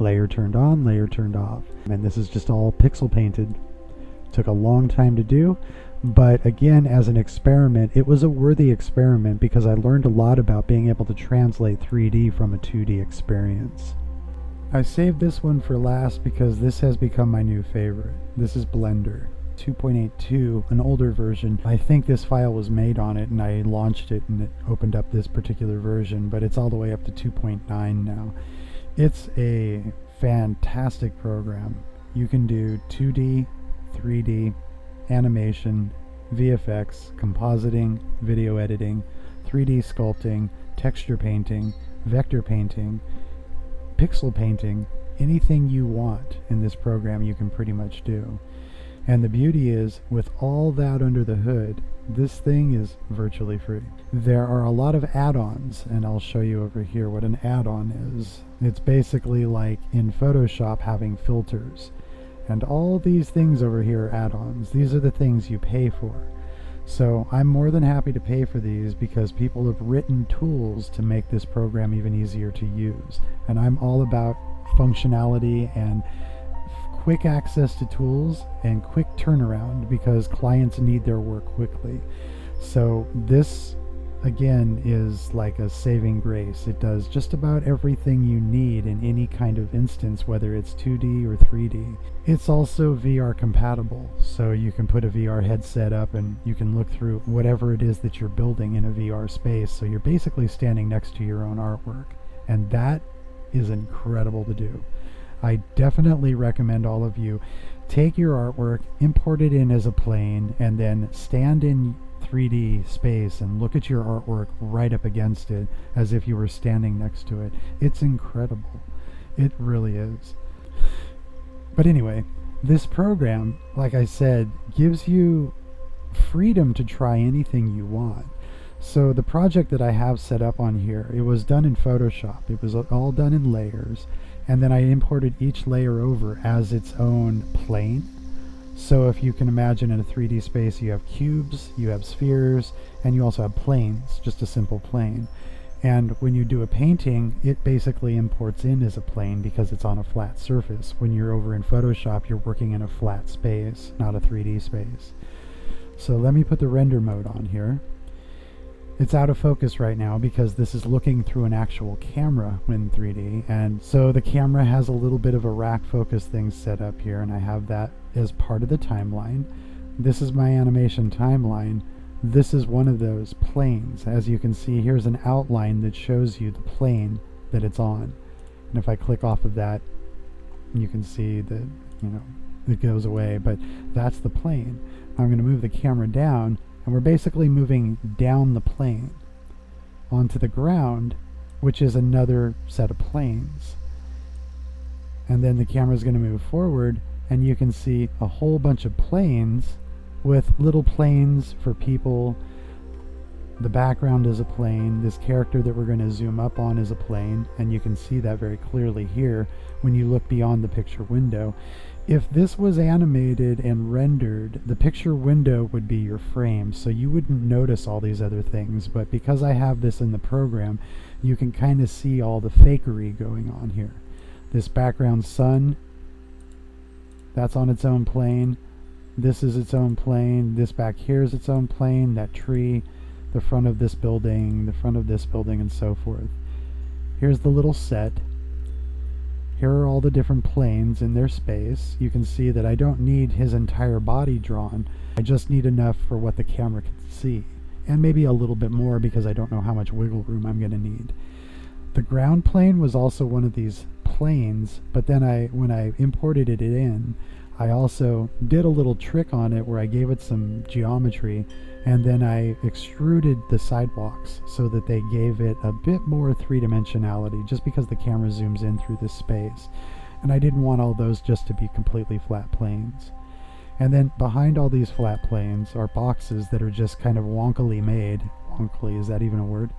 Speaker 3: Layer turned on, layer turned off. And this is just all pixel painted. Took a long time to do, but again, as an experiment, it was a worthy experiment because I learned a lot about being able to translate 3D from a 2D experience. I saved this one for last because this has become my new favorite. This is Blender 2.82, an older version. I think this file was made on it and I launched it and it opened up this particular version, but it's all the way up to 2.9 now. It's a fantastic program. You can do 2D, 3D, animation, VFX, compositing, video editing, 3D sculpting, texture painting, vector painting, pixel painting, anything you want in this program you can pretty much do. And the beauty is, with all that under the hood, this thing is virtually free. There are a lot of add-ons, and I'll show you over here what an add-on is. It's basically like in Photoshop having filters. And all these things over here are add-ons. These are the things you pay for. So I'm more than happy to pay for these because people have written tools to make this program even easier to use. And I'm all about functionality and quick access to tools and quick turnaround because clients need their work quickly. So this again is like a saving grace. It does just about everything you need in any kind of instance, whether it's 2D or 3D. It's also VR compatible, so you can put a VR headset up and you can look through whatever it is that you're building in a VR space, so you're basically standing next to your own artwork, and that is incredible to do. I definitely recommend all of you take your artwork, import it in as a plane, and then stand in 3D space and look at your artwork right up against it as if you were standing next to it. It's incredible. It really is. But anyway, this program, like I said, gives you freedom to try anything you want. So the project that I have set up on here, it was done in Photoshop. It was all done in layers. And then I imported each layer over as its own plane. So if you can imagine in a 3D space, you have cubes, you have spheres, and you also have planes, just a simple plane. And when you do a painting, it basically imports in as a plane because it's on a flat surface. When you're over in Photoshop, you're working in a flat space, not a 3D space. So let me put the render mode on here. It's out of focus right now because this is looking through an actual camera in 3D, and so the camera has a little bit of a rack focus thing set up here, and I have that as part of the timeline. This is my animation timeline. This is one of those planes. As you can see, here's an outline that shows you the plane that it's on, and if I click off of that, you can see that, it goes away, but that's the plane. I'm going to move the camera down, and we're basically moving down the plane onto the ground, which is another set of planes. And then the camera is going to move forward, and you can see a whole bunch of planes with little planes for people. The background is a plane. This character that we're going to zoom up on is a plane, and you can see that very clearly here when you look beyond the picture window. If this was animated and rendered, the picture window would be your frame, so you wouldn't notice all these other things, but because I have this in the program, you can kind of see all the fakery going on here. This background sun, that's on its own plane. This is its own plane. This back here is its own plane. That tree, the front of this building, the front of this building, and so forth. Here's the little set. Here are all the different planes in their space. You can see that I don't need his entire body drawn. I just need enough for what the camera can see. And maybe a little bit more because I don't know how much wiggle room I'm going to need. The ground plane was also one of these planes, but then when I imported it in, I also did a little trick on it where I gave it some geometry, and then I extruded the sidewalks so that they gave it a bit more three-dimensionality, just because the camera zooms in through this space. And I didn't want all those just to be completely flat planes. And then behind all these flat planes are boxes that are just kind of wonkily made. Wonkily, is that even a word?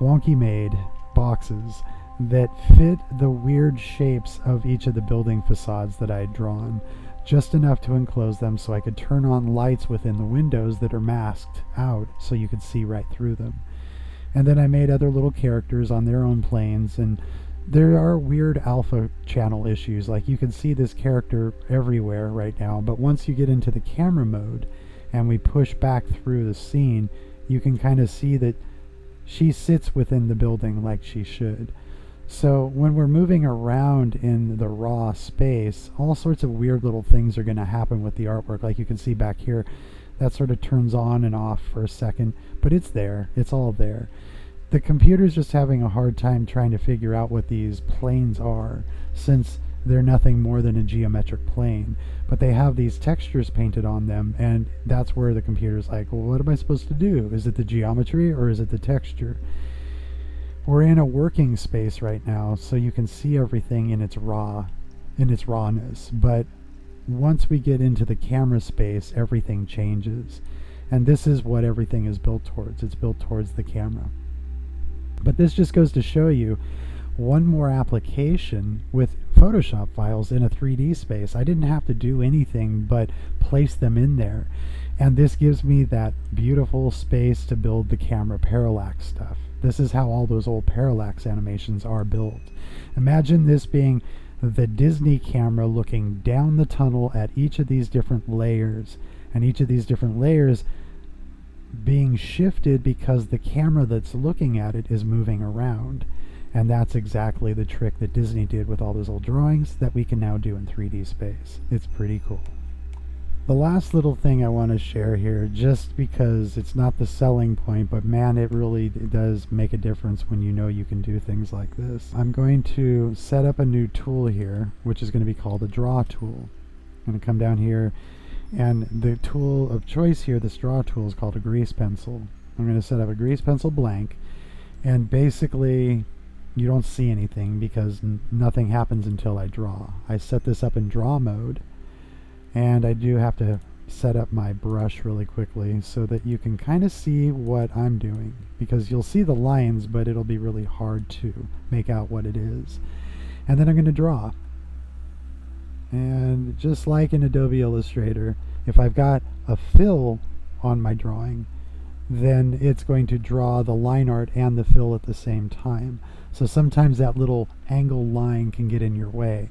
Speaker 3: Wonky made boxes that fit the weird shapes of each of the building facades that I had drawn, just enough to enclose them so I could turn on lights within the windows that are masked out so you could see right through them. And then I made other little characters on their own planes, and there are weird alpha channel issues. Like, you can see this character everywhere right now, but once you get into the camera mode and we push back through the scene, you can kind of see that she sits within the building like she should. So when we're moving around in the raw space, all sorts of weird little things are going to happen with the artwork. Like you can see back here, that sort of turns on and off for a second, but it's there. It's all there. The computer's just having a hard time trying to figure out what these planes are, since they're nothing more than a geometric plane, but they have these textures painted on them, and that's where the computer's like, well, what am I supposed to do? Is it the geometry or is it the texture? We're in a working space right now, so you can see everything in its rawness, but once we get into the camera space, everything changes. And this is what everything is built towards. It's built towards the camera. But this just goes to show you one more application with Photoshop files in a 3D space. I didn't have to do anything but place them in there. And this gives me that beautiful space to build the camera parallax stuff. This is how all those old parallax animations are built. Imagine this being the Disney camera looking down the tunnel at each of these different layers, and each of these different layers being shifted because the camera that's looking at it is moving around. And that's exactly the trick that Disney did with all those old drawings that we can now do in 3D space. It's pretty cool. The last little thing I want to share here, just because it's not the selling point, but man, it really does make a difference when you know you can do things like this. I'm going to set up a new tool here, which is going to be called a draw tool. I'm going to come down here, and the tool of choice here, this draw tool, is called a grease pencil. I'm going to set up a grease pencil blank, and basically you don't see anything because nothing happens until I draw. I set this up in draw mode, and I do have to set up my brush really quickly so that you can kind of see what I'm doing, because you'll see the lines, but it'll be really hard to make out what it is. And then I'm going to draw. And just like in Adobe Illustrator, if I've got a fill on my drawing, then it's going to draw the line art and the fill at the same time. So sometimes that little angle line can get in your way.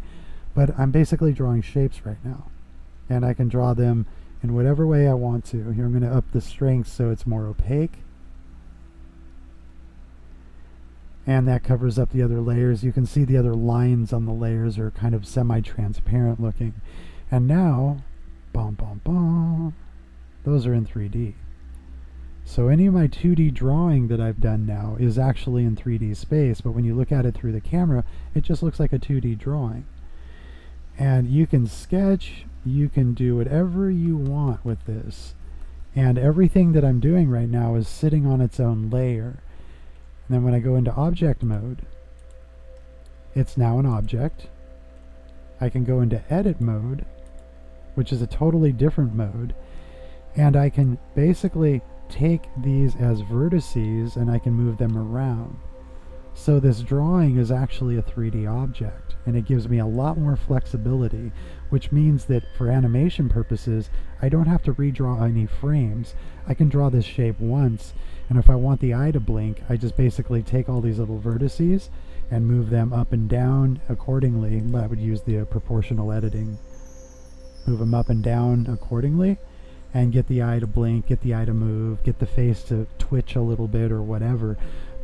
Speaker 3: But I'm basically drawing shapes right now, and I can draw them in whatever way I want to. Here I'm going to up the strength so it's more opaque. And that covers up the other layers. You can see the other lines on the layers are kind of semi-transparent looking. And now, bum, bum, bum, those are in 3D. So any of my 2D drawing that I've done now is actually in 3D space, but when you look at it through the camera, it just looks like a 2D drawing. And you can sketch, you can do whatever you want with this. And everything that I'm doing right now is sitting on its own layer. And then when I go into object mode, it's now an object. I can go into edit mode, which is a totally different mode, and I can basically take these as vertices and I can move them around. So this drawing is actually a 3D object, and it gives me a lot more flexibility, which means that for animation purposes, I don't have to redraw any frames. I can draw this shape once, and if I want the eye to blink, I just basically take all these little vertices and move them up and down accordingly. I would use the proportional editing. Move them up and down accordingly, and get the eye to blink, get the eye to move, get the face to twitch a little bit or whatever,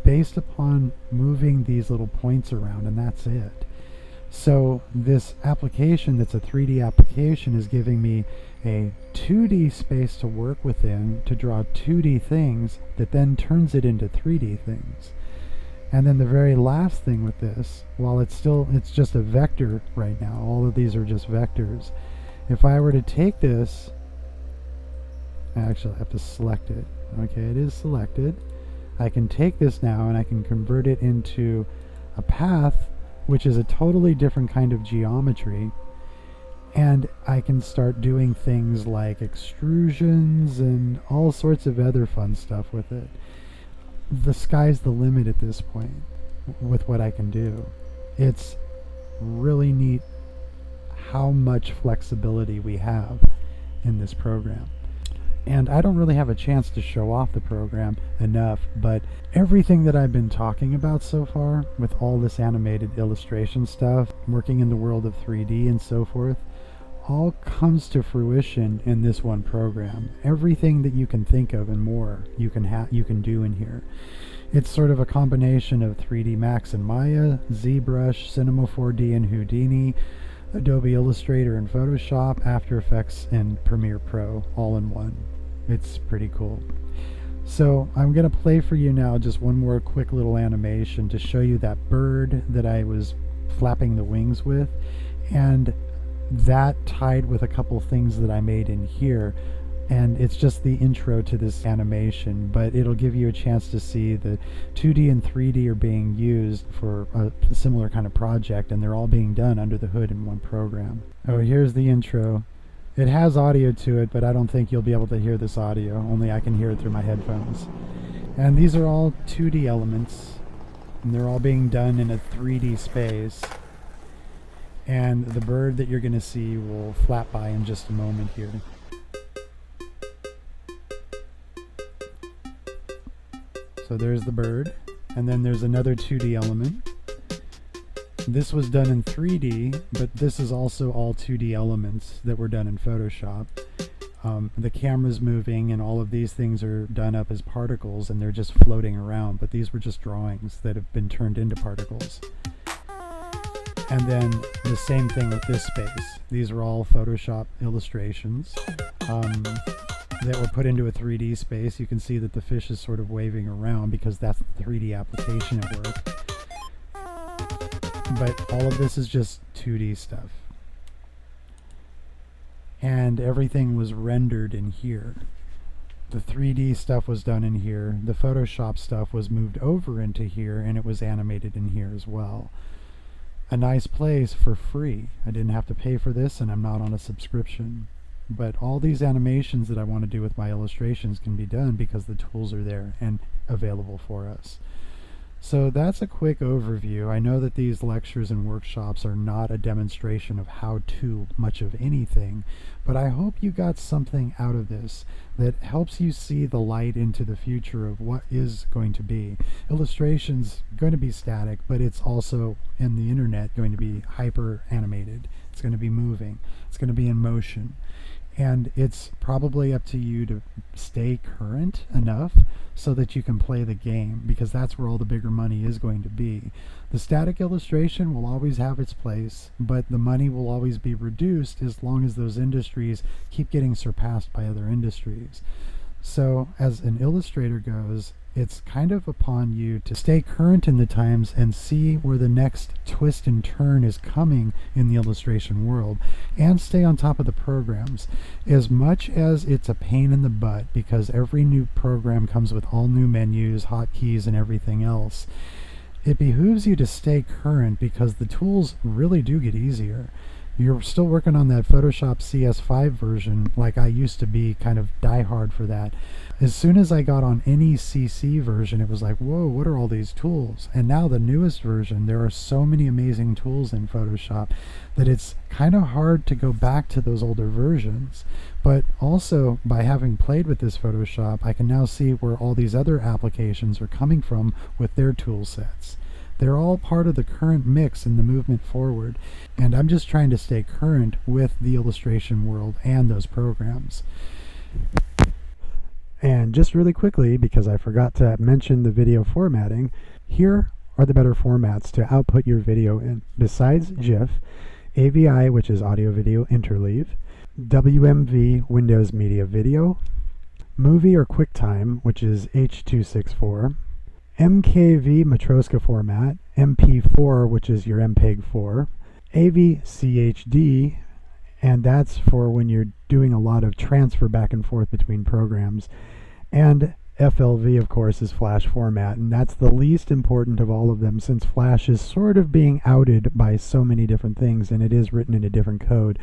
Speaker 3: based upon moving these little points around, and that's it. So this application that's a 3D application is giving me a 2D space to work within to draw 2D things that then turns it into 3D things. And then the very last thing with this, while it's just a vector right now, all of these are just vectors. If I were to take this, actually I have to select it. Okay, it is selected. I can take this now and I can convert it into a path, which is a totally different kind of geometry, and I can start doing things like extrusions and all sorts of other fun stuff with it. The sky's the limit at this point with what I can do. It's really neat how much flexibility we have in this program. And I don't really have a chance to show off the program enough, but everything that I've been talking about so far with all this animated illustration stuff, working in the world of 3D and so forth, all comes to fruition in this one program. Everything that you can think of and more you can do in here. It's sort of a combination of 3D Max and Maya, ZBrush, Cinema 4D and Houdini, Adobe Illustrator and Photoshop, After Effects and Premiere Pro all in one. It's pretty cool. So I'm going to play for you now just one more quick little animation to show you that bird that I was flapping the wings with.
Speaker 2: And that tied with a couple things that I made in here, and it's just the intro to this animation, but it'll give you a chance to see the 2D and 3D are being used for a similar kind of project, and they're all being done under the hood in one program. Oh, here's the intro. It has audio to it, but I don't think you'll be able to hear this audio, only I can hear it through my headphones. And these are all 2D elements, and they're all being done in a 3D space. And the bird that you're going to see will flap by in just a moment here. So there's the bird, and then there's another 2D element. This was done in 3D, but this is also all 2D elements that were done in Photoshop. The camera's moving, and all of these things are done up as particles, and they're just floating around, but these were just drawings that have been turned into particles. And then the same thing with this space. These are all Photoshop illustrations that were put into a 3D space. You can see that the fish is sort of waving around because that's the 3D application at work. But all of this is just 2D stuff. And everything was rendered in here. The 3D stuff was done in here. The Photoshop stuff was moved over into here, and it was animated in here as well. A nice place for free. I didn't have to pay for this, and I'm not on a subscription. But all these animations that I want to do with my illustrations can be done because the tools are there and available for us. So that's a quick overview. I know that these lectures and workshops are not a demonstration of how to much of anything, but I hope you got something out of this that helps you see the light into the future of what is going to be. Illustration's going to be static, but it's also in the internet going to be hyper animated. It's going to be moving. It's going to be in motion. And it's probably up to you to stay current enough so that you can play the game, because that's where all the bigger money is going to be. The static illustration will always have its place, but the money will always be reduced as long as those industries keep getting surpassed by other industries. So as an illustrator goes, it's kind of upon you to stay current in the times and see where the next twist and turn is coming in the illustration world, and stay on top of the programs. As much as it's a pain in the butt because every new program comes with all new menus, hotkeys, and everything else, it behooves you to stay current because the tools really do get easier. You're still working on that Photoshop CS5 version, like I used to be kind of diehard for that. As soon as I got on any CC version, it was like, whoa, what are all these tools? And now the newest version, there are so many amazing tools in Photoshop that it's kind of hard to go back to those older versions. But also, by having played with this Photoshop, I can now see where all these other applications are coming from with their tool sets. They're all part of the current mix in the movement forward, and I'm just trying to stay current with the illustration world and those programs.
Speaker 1: And just really quickly, because I forgot to mention the video formatting, here are the better formats to output your video in. Besides GIF, AVI, which is Audio Video Interleave, WMV, Windows Media Video, Movie or QuickTime, which is H.264, MKV Matroska format, MP4, which is your MPEG-4, AVCHD, and that's for when you're doing a lot of transfer back and forth between programs, and FLV, of course, is Flash format, and that's the least important of all of them since Flash is sort of being outed by so many different things, and it is written in a different code.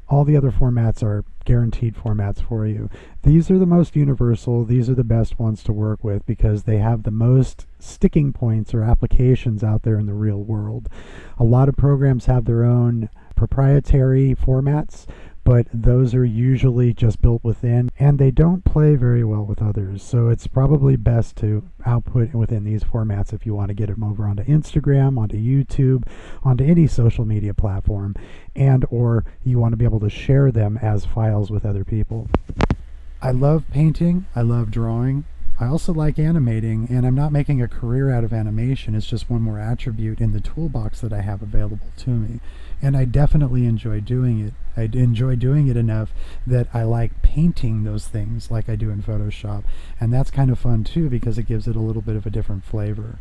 Speaker 1: All the other formats are guaranteed formats for you. These are the most universal. These are the best ones to work with because they have the most sticking points or applications out there in the real world. A lot of programs have their own proprietary formats, but those are usually just built within, and they don't play very well with others. So it's probably best to output within these formats if you want to get them over onto Instagram, onto YouTube, onto any social media platform, and or you want to be able to share them as files with other people.
Speaker 2: I love painting, I love drawing, I also like animating, and I'm not making a career out of animation. It's just one more attribute in the toolbox that I have available to me. And I definitely enjoy doing it. I enjoy doing it enough that I like painting those things like I do in Photoshop. And that's kind of fun too because it gives it a little bit of a different flavor.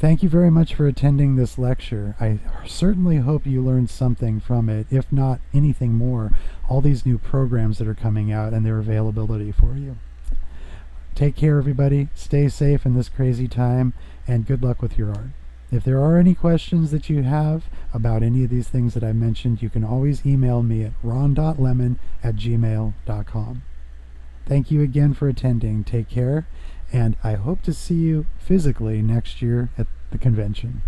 Speaker 3: Thank you very much for attending this lecture. I certainly hope you learned something from it, if not anything more, all these new programs that are coming out and their availability for you. Take care, everybody. Stay safe in this crazy time, and good luck with your art. If there are any questions that you have about any of these things that I mentioned, you can always email me at ron.lemon@gmail.com. Thank you again for attending. Take care, and I hope to see you physically next year at the convention.